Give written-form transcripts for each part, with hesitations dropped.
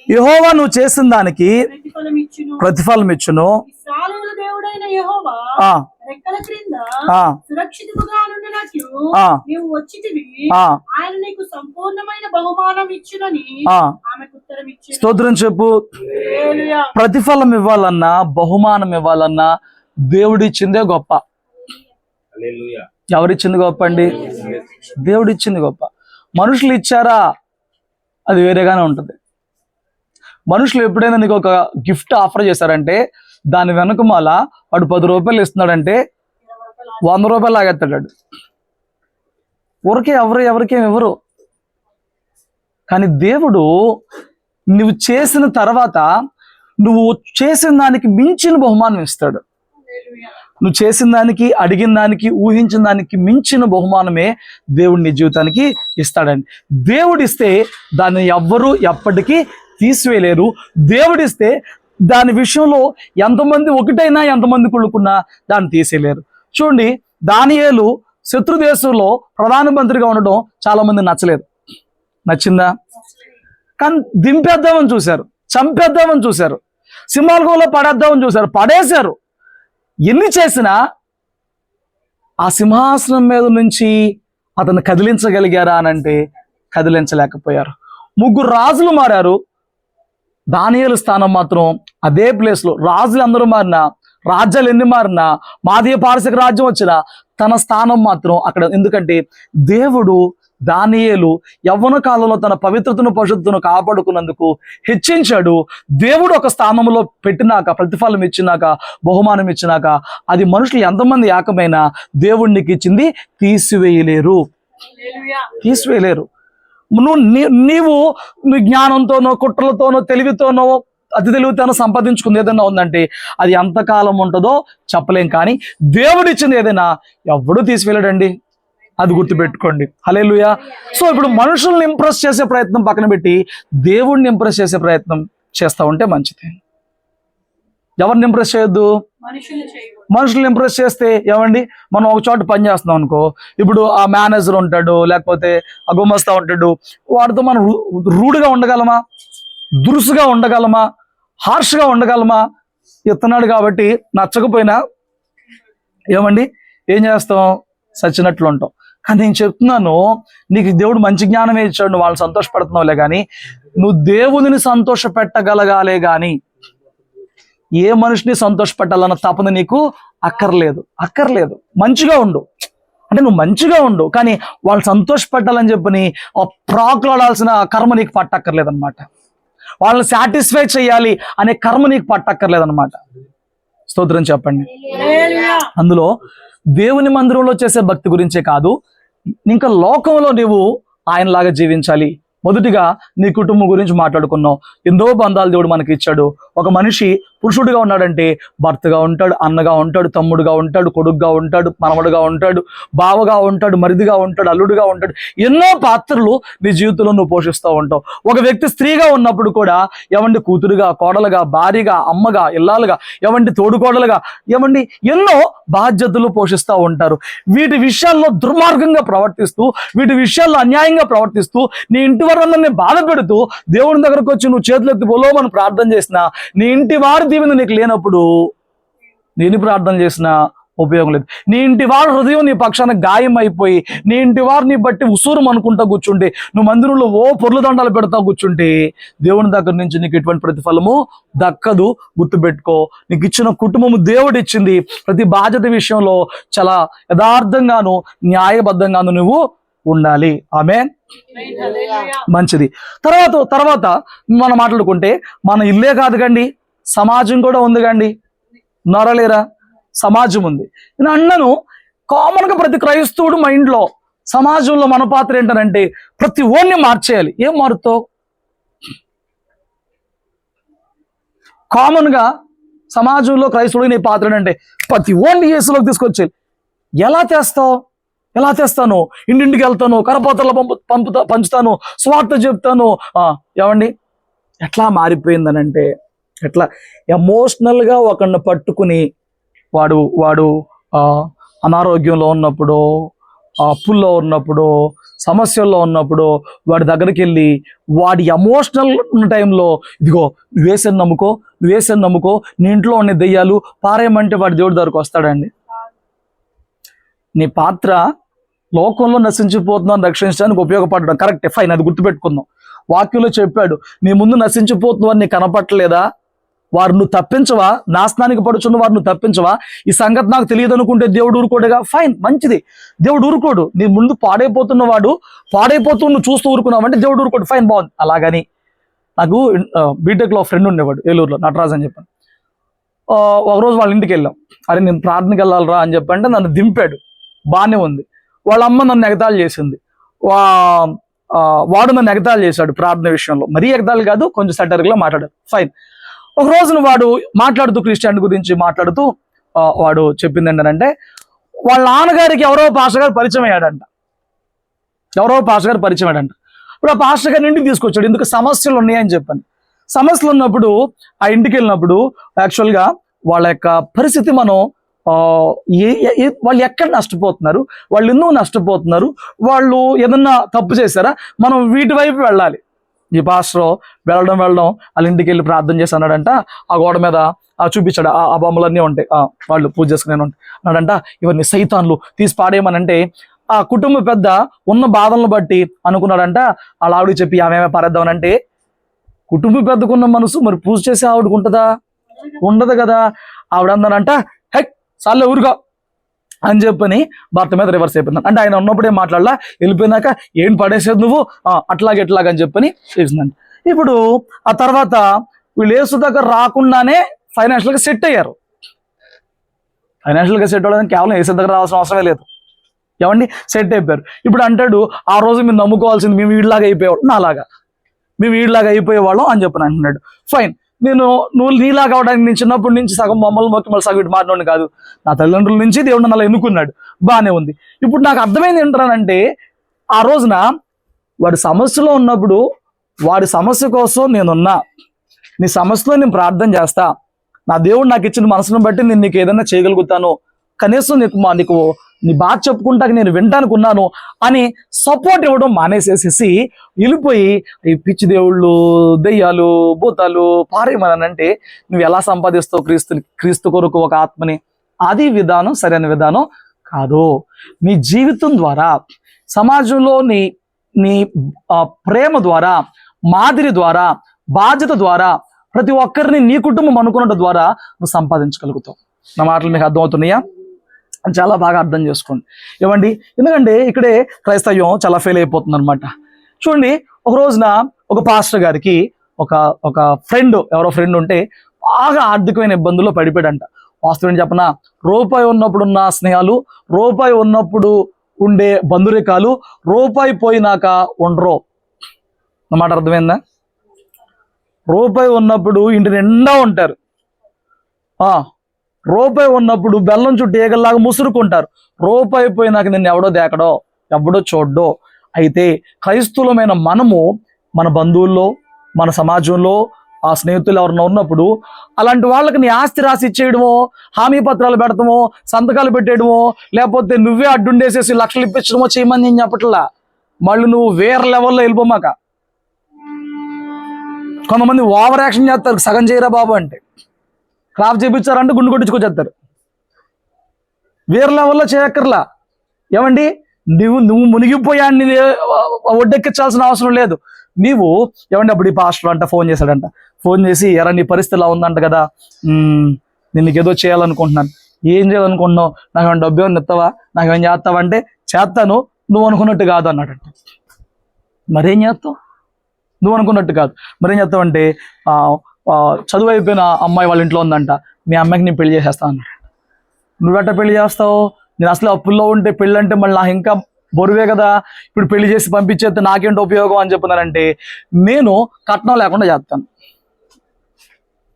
యెహోవా నువ్వు చేసిన దానికి ప్రతిఫలం ఇచ్చును. దేవుడైన యెహోవా రెక్కల క్రింద సురక్షితముగా నుండినట్లు నీవు వచ్చితివి. ఆయన నీకు సంపూర్ణమైన బహుమానం ఇచ్చునని ఆమెకు ఉత్తరం ఇచ్చాను. స్తోత్రం చెప్పు. ప్రతిఫలం ఇవ్వాలన్నా బహుమానం ఇవ్వాలన్నా దేవుడిచ్చిందే గొప్ప. ఎవరిచ్చింది గొప్ప అండి? దేవుడిచ్చింది గొప్ప. మనుషులు ఇచ్చారా అది వేరేగానే ఉంటుంది. మనుషులు ఎప్పుడైనా నీకు ఒక గిఫ్ట్ ఆఫర్ చేశారంటే దాని వెనకమాల వాడు 10 రూపాయలు ఇస్తున్నాడంటే 100 రూపాయలు లాగెత్తాడు. ఊరికే ఎవరికేం ఇవ్వరు. కానీ దేవుడు నువ్వు చేసిన తర్వాత నువ్వు చేసిన దానికి మించిన బహుమానం ఇస్తాడు. నువ్వు చేసిన దానికి, అడిగిన దానికి, ఊహించిన దానికి మించిన బహుమానమే దేవుడు నీ జీవితానికి ఇస్తాడండి. దేవుడిస్తే దాన్ని ఎవ్వరూ ఎప్పటికీ తీసివేయలేరు. దేవుడిస్తే దాని విషయంలో ఎంతమంది ఒకటైనా ఎంతమంది కుళ్ళుకున్నా దాన్ని తీసేయలేరు. చూడండి, దానియేలు శత్రు దేశంలో ప్రధానమంత్రిగా ఉండడం చాలా మంది నచ్చలేదు. నచ్చిందా? కానీ దింపేద్దామని చూశారు, చంపేద్దామని చూశారు, సింహాలగంలో పడేద్దామని చూశారు, పడేశారు. ఎన్ని చేసినా ఆ సింహాసనం మీద నుంచి అతను కదిలించగలిగారా అనంటే కదిలించలేకపోయారు. 3 రాజులు మారారు, దానియేలు స్థానం మాత్రం అదే ప్లేస్లో. రాజులు అందరూ మారినా, రాజ్యాలు ఎన్ని మారినా, మాదీయ పారసిక రాజ్యం వచ్చినా తన స్థానం మాత్రం అక్కడ. ఎందుకంటే దేవుడు దానియేలు యవ్వన కాలంలో తన పవిత్రతను పరిశుద్ధతను కాపాడుకున్నందుకు హెచ్చించాడు. దేవుడు ఒక స్థానంలో పెట్టినాక, ప్రతిఫలం ఇచ్చినాక, బహుమానం ఇచ్చినాక అది మనుషులు ఎంతమంది ఏకమైనా దేవుడికి ఇచ్చింది తీసివేయలేరు. నీవు జ్ఞానంతోనో, కుట్రలతోనో, తెలివితోనో, అతి తెలివితోనో సంపాదించుకుంది ఏదైనా ఉందంటే అది ఎంతకాలం ఉంటుందో చెప్పలేం. కానీ దేవుడిచ్చింది ఏదైనా ఎవడూ తీసివేయలేడండి. అది గుర్తుపెట్టుకోండి. హల్లెలూయా. సో ఇప్పుడు మనుషుల్ని ఇంప్రెస్ చేసే ప్రయత్నం పక్కన పెట్టి దేవుడిని ఇంప్రెస్ చేసే ప్రయత్నం చేస్తా ఉంటే మంచిది. ఎవరిని ఇంప్రెస్ చేయొద్దు? మనుషుల్ని ఇంప్రెస్ చేస్తే ఏమండి, మనం ఒక చోట పని చేస్తున్నాం అనుకో, ఇప్పుడు ఆ మేనేజర్ ఉంటాడు, లేకపోతే ఆ గుమస్తా ఉంటాడు, వాడితో మనం రూడ్గా ఉండగలమా? దురుసుగా ఉండగలమా? హార్ష్గా ఉండగలమా? ఇస్తున్నాడు కాబట్టి నచ్చకపోయినా ఏమండి ఏం చేస్తాం? సచ్చినట్లు ఉంటాం. కానీ నేను చెప్తున్నాను, నీకు దేవుడు మంచి జ్ఞానమే ఇచ్చాడు, నువ్వు వాళ్ళని సంతోషపడుతున్నావులే, కానీ నువ్వు దేవుడిని సంతోష పెట్టగలగాలే కానీ ఏ మనిషిని సంతోషపెట్టాలన్న తపన నీకు అక్కర్లేదు. మంచిగా ఉండు అంటే నువ్వు మంచిగా ఉండు, కానీ వాళ్ళు సంతోషపెట్టాలని చెప్పని ప్రాకులాడాల్సిన కర్మ నీకు పట్టక్కర్లేదనమాట. వాళ్ళని సాటిస్ఫై చేయాలి అనే కర్మ నీకు పట్టక్కర్లేదనమాట. స్తోత్రం చెప్పండి. అందులో దేవుని మందిరంలో చేసే భక్తి గురించే కాదు, ఇంకా లోకంలో నీవు ఆయనలాగా జీవించాలి. మొదటిగా నీ కుటుంబం గురించి మాట్లాడుకున్నావు. ఎన్నో బంధాలు దేవుడు మనకి ఇచ్చాడు. ఒక మనిషి పురుషుడిగా ఉన్నాడంటే భర్తగా ఉంటాడు, అన్నగా ఉంటాడు, తమ్ముడుగా ఉంటాడు, కొడుకుగా ఉంటాడు, మనవడుగా ఉంటాడు, బావగా ఉంటాడు, మరిదిగా ఉంటాడు, అల్లుడుగా ఉంటాడు. ఎన్నో పాత్రలు నీ జీవితంలో నువ్వు పోషిస్తూ ఉంటావు. ఒక వ్యక్తి స్త్రీగా ఉన్నప్పుడు కూడా ఏమండి కూతురుగా, కోడలుగా, భార్యగా, అమ్మగా, ఇల్లాలుగా, ఏమండి తోడుకోడలుగా, ఏమండి ఎన్నో బాధ్యతలు పోషిస్తూ ఉంటారు. వీటి విషయాల్లో దుర్మార్గంగా ప్రవర్తిస్తూ, వీటి విషయాల్లో అన్యాయంగా ప్రవర్తిస్తూ, నీ ఇంటి వారందరినీ బాధ పెడుతూ దేవుని దగ్గరకు వచ్చి నువ్వు చేతులెత్తి బోలోమని ప్రార్థన చేసినా, నీ ఇంటి వారి దీవెన నీకు లేనప్పుడు నేను ప్రార్థన చేసినా ఉపయోగం లేదు. నీ ఇంటి వారి హృదయం నీ పక్షాన గాయం అయిపోయి, నీ ఇంటి వారిని బట్టి ఉసూరం అనుకుంటా కూర్చుంటే, నువ్వు మందిరంలో పొర్లు దండాలు పెడతా కూర్చుంటే దేవుని దగ్గర నుంచి నీకు ఎటువంటి ప్రతిఫలము దక్కదు. గుర్తుపెట్టుకో, నీకు ఇచ్చిన కుటుంబము దేవుడు ఇచ్చింది. ప్రతి బాధ్యత విషయంలో చాలా యథార్థంగాను న్యాయబద్ధంగాను నువ్వు ఉండాలి. ఆమేన్. మంచిది. తర్వాత మనం మాట్లాడుకుంటే మన ఇల్లే కాదు కండి, సమాజం కూడా ఉంది కండి. నొరలేరా? సమాజం ఉంది. నేను అన్నను కామన్గా ప్రతి క్రైస్తవుడు మైండ్లో సమాజంలో మన పాత్ర ఏంటనంటే ప్రతి ఓన్ని మార్చేయాలి. ఏం మారుతావు? కామన్గా సమాజంలో క్రైస్తవుడు నీ పాత్ర ఏంటంటే ప్రతి ఓన్ని యేసులోకి తీసుకొచ్చేయాలి. ఎలా తెస్తాను? ఇంటింటికి వెళ్తాను, కరపత్రాలు పంచుతాను, స్వార్థ చెప్తాను. ఏమండి ఎట్లా మారిపోయిందనంటే, ఎట్లా ఎమోషనల్గా ఒకరిని పట్టుకుని వాడు అనారోగ్యంలో ఉన్నప్పుడు, అప్పుల్లో ఉన్నప్పుడు, సమస్యల్లో ఉన్నప్పుడు వాడి దగ్గరికి వెళ్ళి వాడి ఎమోషనల్ టైంలో ఇదిగో నువ్వేసని నమ్ముకో నీ ఇంట్లో ఉన్న దెయ్యాలు పారేయమంటే వాడి దేవుడి దగ్గరకు వస్తాడండి. నీ పాత్ర లోకంలో నశించిపోతున్నాను రక్షించడానికి ఉపయోగపడడం కరెక్టే, ఫైన్, అది గుర్తుపెట్టుకుందాం. వాక్యంలో చెప్పాడు, నీ ముందు నశించిపోతున్నావు నీకు కనపట్టలేదా, వారు నువ్వు తప్పించవా, నాశనానికి పడుచున్న వారు నువ్వు తప్పించవా, ఈ సంగతి నాకు తెలియదు అనుకుంటే దేవుడు ఊరుకోడుగా, ఫైన్, మంచిది, దేవుడు ఊరుకోడు. నీ ముందు పాడైపోతూ నువ్వు చూస్తూ ఊరుకున్నావు అంటే దేవుడు ఊరుకోడు, ఫైన్, బాగుంది. అలాగని నాకు బీటెక్లో ఫ్రెండ్ ఉండేవాడు ఏలూరులో, నటరాజు అని చెప్పాను. ఒకరోజు వాళ్ళ ఇంటికి వెళ్ళాం. అరే నేను ప్రార్థనకి వెళ్ళాలరా అని చెప్పంటే నన్ను దింపాడు, బాగానే ఉంది. వాళ్ళ అమ్మ నన్ను ఎగతాళి చేసింది, వాడు నన్ను ఎగతాళి చేశాడు ప్రార్థన విషయంలో. మరీ ఎగతాళి కాదు, కొంచెం సటర్గా మాట్లాడాడు, ఫైన్. ఒక రోజున వాడు మాట్లాడుతూ క్రిస్టియన్ గురించి మాట్లాడుతూ వాడు చెప్పింది ఏంటంటే వాళ్ళ నాన్నగారికి ఎవరో పాస్టర్ గారు పరిచయం అయ్యాడంట. ఇప్పుడు ఆ పాస్టర్ గారిని ఇంటికి తీసుకొచ్చాడు, ఎందుకు సమస్యలు ఉన్నాయని చెప్పాను. సమస్యలు ఉన్నప్పుడు ఆ ఇంటికి వెళ్ళినప్పుడు యాక్చువల్గా వాళ్ళ యొక్క పరిస్థితి మనం వాళ్ళు ఎక్కడ నష్టపోతున్నారు, వాళ్ళు ఎందుకు నష్టపోతున్నారు, వాళ్ళు ఏదన్నా తప్పు చేశారా, మనం వీటి వైపు వెళ్ళాలి. ఈ పాస్టర్ వెళ్ళడం వాళ్ళ ఇంటికి వెళ్ళి ప్రార్థన చేసి అన్నాడంట, ఆ గోడ మీద చూపించాడు, ఆ బొమ్మలన్నీ ఉంటాయి, వాళ్ళు పూజ చేసుకునే ఉంటాయి అన్నాడంట, ఇవన్నీ సైతాన్లు తీసి పాడేయమనంటే ఆ కుటుంబ పెద్ద ఉన్న బాధలను బట్టి అనుకున్నాడంట, వాళ్ళ ఆవిడకి చెప్పి ఆమె పారేద్దామనంటే కుటుంబ పెద్దకున్న మనసు మరి పూజ చేసే ఆవిడకు ఉంటుందా, ఉండదు కదా. ఆవిడ అందనంట చాలే ఊరుగా అని చెప్పని భర్త మీద రివర్స్ అయిపోయింది. అంటే ఆయన ఉన్నప్పుడే మాట్లాడలా, వెళ్ళిపోయినాక ఏం పడేసేది నువ్వు అట్లాగని చెప్పని చేసిందండి. ఇప్పుడు ఆ తర్వాత వీళ్ళు యేసు దగ్గర రాకుండానే ఫైనాన్షియల్గా సెట్ అయ్యారు. ఫైనాన్షియల్గా సెట్ అవ్వడానికి కేవలం యేసు దగ్గర రావాల్సిన అవసరమే లేదు, ఏమండి, సెట్ అయిపోయారు. ఇప్పుడు అంటాడు, ఆ రోజు మీరు నమ్ముకోవాల్సింది మేము వీడిలాగా అయిపోయేవాడు, నాలాగా మేము వీడిలాగా అయిపోయేవాళ్ళం అని చెప్పని అంటున్నాడు. ఫైన్, నువ్వు నీలాగా అవడానికి నేను చిన్నప్పటి నుంచి సగం మమ్మల్ని మొక్కి మళ్ళీ సగం ఇటు మారినోడిని కాదు, నా తల్లిదండ్రుల నుంచి దేవుడు నన్ను అలా ఎన్నుకున్నాడు, బాగానే ఉంది. ఇప్పుడు నాకు అర్థమైంది ఏంటంటే ఆ రోజున వాడి సమస్యలో ఉన్నప్పుడు వాడి సమస్య కోసం నేనున్నా, నీ సమస్యలో నేను ప్రార్థన చేస్తా, నా దేవుడు నాకు ఇచ్చిన మనసును బట్టి నేను నీకు ఏదైనా చేయగలుగుతాను, కనీసం నీకు నీ బాధ చెప్పుకుంటాక నేను వినటానికి ఉన్నాను అని సపోర్ట్ ఇవ్వడం మానేసేసేసి వెళ్ళిపోయి ఈ పిచ్చి దేవుళ్ళు దెయ్యాలు భూతాలు పారేయమనంటే నువ్వు ఎలా సంపాదిస్తావు క్రీస్తు కొరకు ఒక ఆత్మని? అది విధానం సరైన విధానం కాదు. నీ జీవితం ద్వారా సమాజంలో నీ ప్రేమ ద్వారా, మాదిరి ద్వారా, బాధ్యత ద్వారా ప్రతి ఒక్కరిని నీ కుటుంబం అనుకున్నట్టు ద్వారా నువ్వు సంపాదించగలుగుతావు. నా మాటలు మీకు అర్థమవుతున్నాయా? చాలా బాగా అర్థం చేసుకోండి, ఏమండి. ఎందుకంటే ఇక్కడే క్రైస్తవ్యం చాలా ఫెయిల్ అయిపోతుంది అనమాట. చూడండి, ఒక రోజున ఒక పాస్టర్ గారికి ఒక ఎవరో ఫ్రెండ్ ఉంటే బాగా ఆర్థికమైన ఇబ్బందుల్లో పడిపోయాడంట. వాస్తవం చెప్పనా, రూపాయి ఉన్నప్పుడు ఉన్న స్నేహాలు, రూపాయి ఉన్నప్పుడు ఉండే బంధురేకాలు, రూపాయి పోయినాక ఉండరు. అన్నమాట అర్థమైందా? రూపాయి ఉన్నప్పుడు ఇంటి నిండా ఉంటారు, రూపాయి ఉన్నప్పుడు బెల్లం చుట్టూ ఏగల్లాగా ముసురుకుంటారు, రూపాయి పోయినాక నిన్ను ఎవడో చూడ్డో. అయితే క్రైస్తవులమైన మనము మన బంధువుల్లో, మన సమాజంలో ఆ స్నేహితులు ఎవరన్నా ఉన్నప్పుడు అలాంటి వాళ్ళకి నీ ఆస్తి రాసి ఇచ్చేయడమో, హామీ పత్రాలు పెడతామో, సంతకాలు పెట్టేయడమో, లేకపోతే నువ్వే అడ్డుండేసేసి లక్షలు ఇప్పించడమో చేయమని నేను చెప్పట్లా. మళ్ళీ నువ్వు వేరే లెవెల్లో వెళ్ళిపోమాక. కొంతమంది ఓవర్ యాక్షన్ చేస్తారు, సగం చేయరా బాబు అంటే, క్రాప్ చేయించారంటే గుండు కొట్టించుకొచ్చేస్తారు. వేరే లెవెల్లో చేయక్కర్లా, ఏమండి. నువ్వు మునిగిపోయాన్ని ఒడ్డెక్కించాల్సిన అవసరం లేదు. నీవు ఏమండి, అప్పుడు ఈ పాస్టర్ అంట ఫోన్ చేశాడంట, ఫోన్ చేసి ఎరా నీ పరిస్థితి ఇలా ఉందంట కదా, నేను నీకు ఏదో చేయాలనుకుంటున్నాను, ఏం చేయాలనుకుంటున్నావు, నాకు ఏమైనా డబ్బు ఏమైనా ఇస్తావా, నాకు ఏమైనా చేస్తావా అంటే చేస్తాను, నువ్వు అనుకున్నట్టు కాదు అన్నాడంట. మరేం చేస్తావు? నువ్వు అనుకున్నట్టు కాదు, మరేం చేస్తావంటే చదువు అయిపోయిన అమ్మాయి వాళ్ళ ఇంట్లో ఉందంట, మీ అమ్మాయికి నేను పెళ్లి చేసేస్తా అన్నాడు. నువ్వెట్ట పెళ్లి చేస్తావు? నేను అసలు అప్పుల్లో ఉంటే పెళ్ళి అంటే మళ్ళీ నాకు ఇంకా బరువే కదా, ఇప్పుడు పెళ్లి చేసి పంపించేస్తే నాకేంటి ఉపయోగం అని చెప్తున్నారంటే నేను కట్నం లేకుండా చేస్తాను.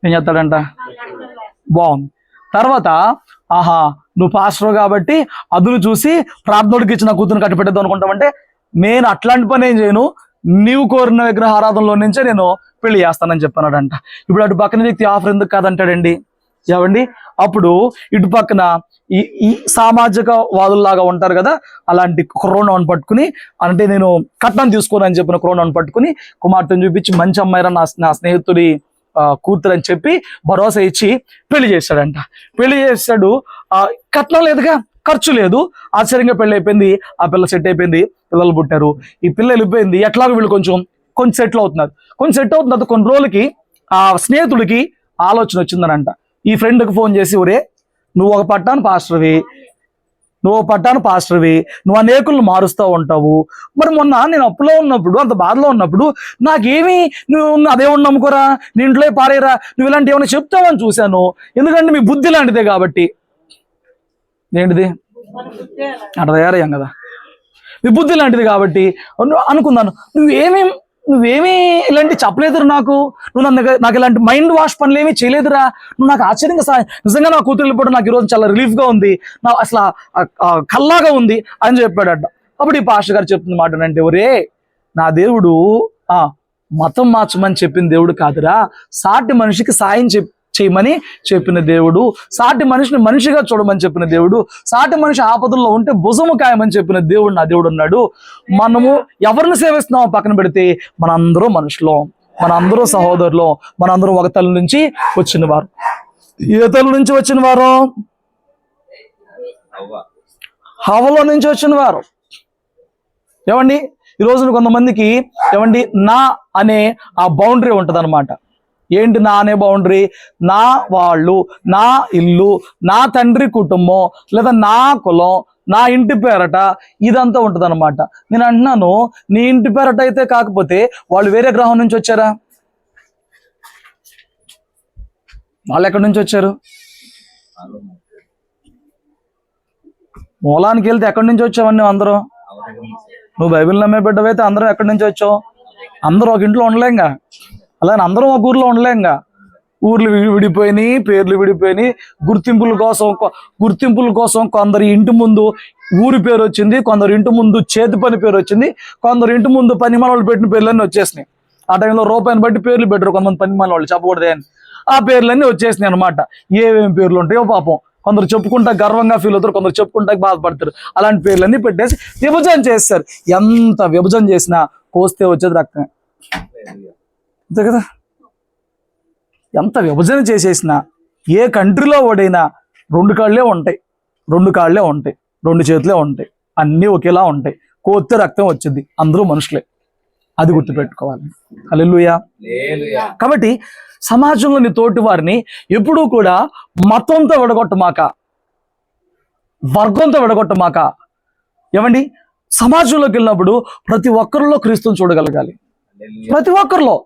ఏం చేస్తాడంట? బాగుంది. తర్వాత నువ్వు పాస్టర్ కాబట్టి అదును చూసి ప్రార్థనకి ఇచ్చిన కూతురు కట్టిపెట్టేద్దాం అనుకుంటామంటే నేను అట్లాంటి పని ఏం చేయను, నీవు కోరిన విగ్రహ ఆరాధనలో నుంచే నేను పెళ్లి చేస్తానని చెప్పన్నాడంట. ఇప్పుడు అటు పక్కన వ్యక్తి ఆఫర్ ఎందుకు కాదంటాడండి? ఏమండి అప్పుడు ఇటు పక్కన ఈ సామాజిక వాదుల్లాగా ఉంటారు కదా, అలాంటి కుర్రోణను పట్టుకుని, అంటే నేను కట్నం తీసుకోనని చెప్పిన కుర్రోణను పట్టుకుని కుమార్తెను చూపించి మంచి అమ్మాయిరా నా స్నేహితుడి కూతురు అని చెప్పి భరోసా ఇచ్చి పెళ్లి చేశాడంట. పెళ్లి చేశాడు, కట్నం లేదుగా, ఖర్చు లేదు, ఆశ్చర్యంగా పెళ్లి అయిపోయింది. ఆ పిల్ల సెట్ అయిపోయింది, పిల్లలు పుట్టారు. ఈ పిల్ల వెళ్ళిపోయింది. ఎట్లాగో వీళ్ళు కొంచెం సెటిల్ అవుతున్నారు. సెట్ అవుతున్నారు. కొన్ని రోజులకి ఆ స్నేహితుడికి ఆలోచన వచ్చిందనంట. ఈ ఫ్రెండ్కి ఫోన్ చేసి, ఒరే నువ్వు ఒక పట్టాను పాస్టర్వి, నువ్వు అనేకులను మారుస్తూ ఉంటావు. మరి మొన్న నేను అప్పులో ఉన్నప్పుడు, అంత బాధలో ఉన్నప్పుడు నాకేమి నువ్వు అదేమన్నా నమ్ముకోరా, నీ ఇంట్లో పారేరా, నువ్వు ఇలాంటి ఏమైనా చెప్తావని చూశాను. ఎందుకంటే మీ బుద్ధి లాంటిదే కాబట్టి. ఏంటిది అట్లా తయారయ్యాం కదా, మీ బుద్ధి లాంటిది కాబట్టి అనుకున్నాను. నువ్వేమీ ఇలాంటి చెప్పలేదురా, నువ్వు నాకు ఇలాంటి మైండ్ వాష్ పనులు ఏమీ చేయలేదురా, నువ్వు నాకు ఆశ్చర్యంగా నిజంగా నా కూతురు వెళ్ళిపోవడం నాకు ఈరోజు చాలా రిలీఫ్గా ఉంది, నా అసలు కల్లాగా ఉంది అని చెప్పాడట. అప్పుడు ఈ పాస్టర్ గారు చెప్తున్న మాట అంటే, ఒరే నా దేవుడు మతం మార్చమని చెప్పిన దేవుడు కాదురా, సాటి మనిషికి సాయం చేయమని చెప్పిన దేవుడు, సాటి మనిషిని మనిషిగా చూడమని చెప్పిన దేవుడు, సాటి మనిషి ఆపదల్లో ఉంటే భుజము కాయమని చెప్పిన దేవుడు నా దేవుడు ఉన్నాడు. మనము ఎవరిని సేవిస్తున్నామో పక్కన పెడితే మనందరూ మనుషులు, మనందరూ సహోదరులు, మనందరూ ఒక తల్లి నుంచి వచ్చిన వారు. ఏ తల్లి నుంచి వచ్చిన వారు? హవ్వలో నుంచి వచ్చిన వారు. ఏమండి ఈ రోజున కొంతమందికి ఏమండి నా అనే ఆ బౌండరీ ఉంటుంది అనమాట. ఏంటి నా అనే బౌండరీ? నా వాళ్ళు, నా ఇల్లు, నా తండ్రి కుటుంబం, లేదా నా కులం, నా ఇంటి పేరట, ఇదంతా ఉంటుంది అనమాట. నేను అంటున్నాను, నీ ఇంటి పేరట అయితే కాకపోతే వాళ్ళు వేరే గ్రహం నుంచి వచ్చారా? వాళ్ళు ఎక్కడి నుంచి వచ్చారు? మూలానికి వెళ్తే ఎక్కడి నుంచి వచ్చావని అందరూ? నువ్వు బైబిల్ నమ్మే బిడ్డవైతే అందరూ ఎక్కడి నుంచి వచ్చావు? అందరూ ఒక ఇంట్లో ఉండలేంగా, అలాగే అందరం ఒక ఊర్లో ఉండలేంగా. ఊర్లు విడిపోయినాయి, పేర్లు విడిపోయినాయి, గుర్తింపుల కోసం కొందరు ఇంటి ముందు ఊరి పేరు వచ్చింది, కొందరు ఇంటి ముందు చేతి పని పేరు వచ్చింది, కొందరు ఇంటి ముందు పని మన వాళ్ళు పెట్టిన పేర్లన్నీ వచ్చేసినాయి. ఆ టైంలో రూపాయిని బట్టి పేర్లు పెట్టరు కొంతమంది పని మన వాళ్ళు, చెప్పకూడదే అని. ఆ పేర్లన్నీ వచ్చేసినాయి అనమాట. ఏమేమి పేర్లు ఉంటాయో పాపం, కొందరు చెప్పుకుంటా గర్వంగా ఫీల్ అవుతారు, కొందరు చెప్పుకుంటా బాధపడతారు. అలాంటి పేర్లన్నీ పెట్టేసి విభజన చేస్తారు. ఎంత విభజన చేసినా కోస్తే వచ్చేది రక్తమే, అంతే కదా. ఎంత విభజన చేసేసినా ఏ కంట్రీలో ఓడైనా రెండు కాళ్ళే ఉంటాయి, రెండు చేతులే ఉంటాయి, అన్నీ ఒకేలా ఉంటాయి. కోస్తే రక్తం వచ్చింది, అందరూ మనుషులే. అది గుర్తుపెట్టుకోవాలి. హల్లెలూయా. కాబట్టి సమాజంలోని తోటి వారిని ఎప్పుడూ కూడా మతంతో విడగొట్టమాక, వర్గంతో విడగొట్టమాక. ఏమండి సమాజంలోకి వెళ్ళినప్పుడు ప్రతి ఒక్కరిలో క్రీస్తుని చూడగలగాలి. ప్రతి ఒక్కరిలో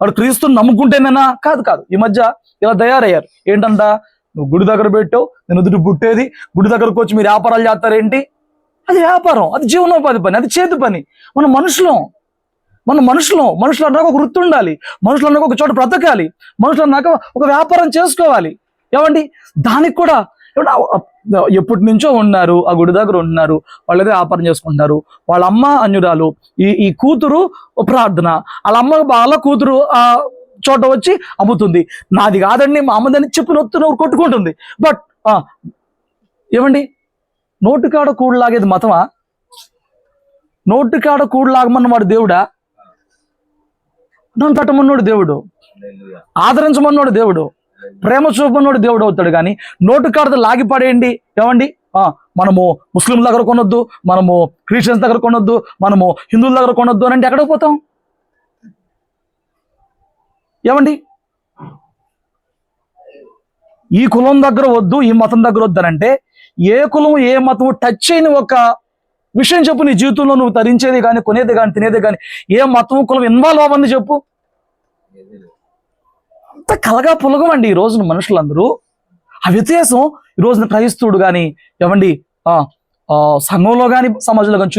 వాడు క్రీస్తుని నమ్ముకుంటేనేనా? కాదు. ఈ మధ్య ఇలా తయారయ్యారు. ఏంటంట, నువ్వు గుడి దగ్గర పెట్టావు, నేను ఎదుటి పుట్టేది, గుడి దగ్గరకు వచ్చి మీరు వ్యాపారాలు చేస్తారేంటి? అది వ్యాపారం, అది జీవనోపాధి పని, అది చేతి పని. మన మనుషులు అన్నాక ఒక వృత్తి ఉండాలి, మనుషులు అన్నాక ఒక చోట బ్రతకాలి, మనుషులు అన్నాక ఒక వ్యాపారం చేసుకోవాలి. ఏమండి దానికి కూడా ఎప్పటి నుంచో ఉన్నారు, ఆ గుడి దగ్గర ఉంటున్నారు, వాళ్ళదే వ్యాపారం చేసుకుంటున్నారు. వాళ్ళ అమ్మ అన్యురాలు, ఈ కూతురు ప్రార్థన, వాళ్ళ కూతురు ఆ చోట వచ్చి అమ్ముతుంది. నాది కాదండి మా అమ్మదని చెప్పి నొత్తునవ్వు కొట్టుకుంటుంది. బట్ ఏమండి నోటికాడ కూడు లాగేది మతమా? నోటికాడ కూడు లాగమన్నవాడు దేవుడా? నన్ను పెట్టమన్నాడు దేవుడు, ఆదరించమన్నాడు దేవుడు, ప్రేమ చూపమన్నాడు దేవుడు అవుతాడు. కానీ నోటు కాడతో లాగి పడేయండి. ఏమండి మనము ముస్లింల దగ్గర కొనొద్దు, మనము క్రిస్టియన్స్ దగ్గర కొనొద్దు, మనము హిందువుల దగ్గర కొనొద్దు అని అంటే ఎక్కడికి పోతాం? ఏమండి ఈ కులం దగ్గర వద్దు, ఈ మతం దగ్గర వద్దు అని అంటే ఏ కులం ఏ మతం టచ్ చేయని ఒక విషయం చెప్పు. నీ జీవితంలో నువ్వు తరించేది కానీ, కొనేది కానీ, తినేది కానీ ఏ మతం కులం ఇన్వాల్వ్ అవ్వని చెప్పు. అంత కలగా పులగమండి ఈ రోజున మనుషులందరూ. ఆ వ్యత్యాసం ఈ రోజున క్రైస్తవుడు కానీ, ఏమండి సంఘంలో కానీ, సమాజంలో కానీ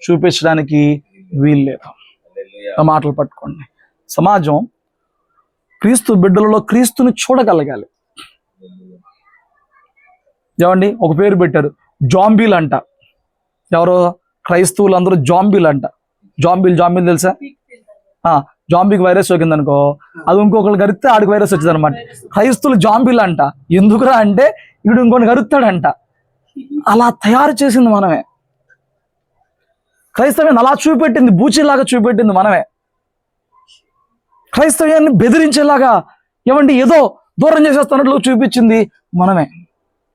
చూపించడానికి వీలు లేదు. ఆ మాటలు పట్టుకోండి. సమాజం క్రీస్తు బిడ్డలలో క్రీస్తుని చూడగలగాలి. ఏమండి ఒక పేరు పెట్టారు, జాంబీలు అంట. ఎవరో క్రైస్తవులు అందరూ జాంబీలు అంట. జాంబీలు తెలుసా? జాంబీకి వైరస్ సోకింది అనుకో, అది ఇంకొకరు గరిస్తే ఆడికి వైరస్ వచ్చింది అనమాట. క్రైస్తువులు జాంబీలు అంట. ఎందుకురా అంటే ఇప్పుడు ఇంకొకటి గరుస్తాడంట. అలా తయారు చేసింది మనమే. క్రైస్తవ్యాన్ని అలా చూపెట్టింది, బూచిలాగా చూపెట్టింది మనమే. క్రైస్తవ్యాన్ని బెదిరించేలాగా ఏమంటే ఏదో దూరం చేసేస్తున్నట్లు చూపించింది మనమే.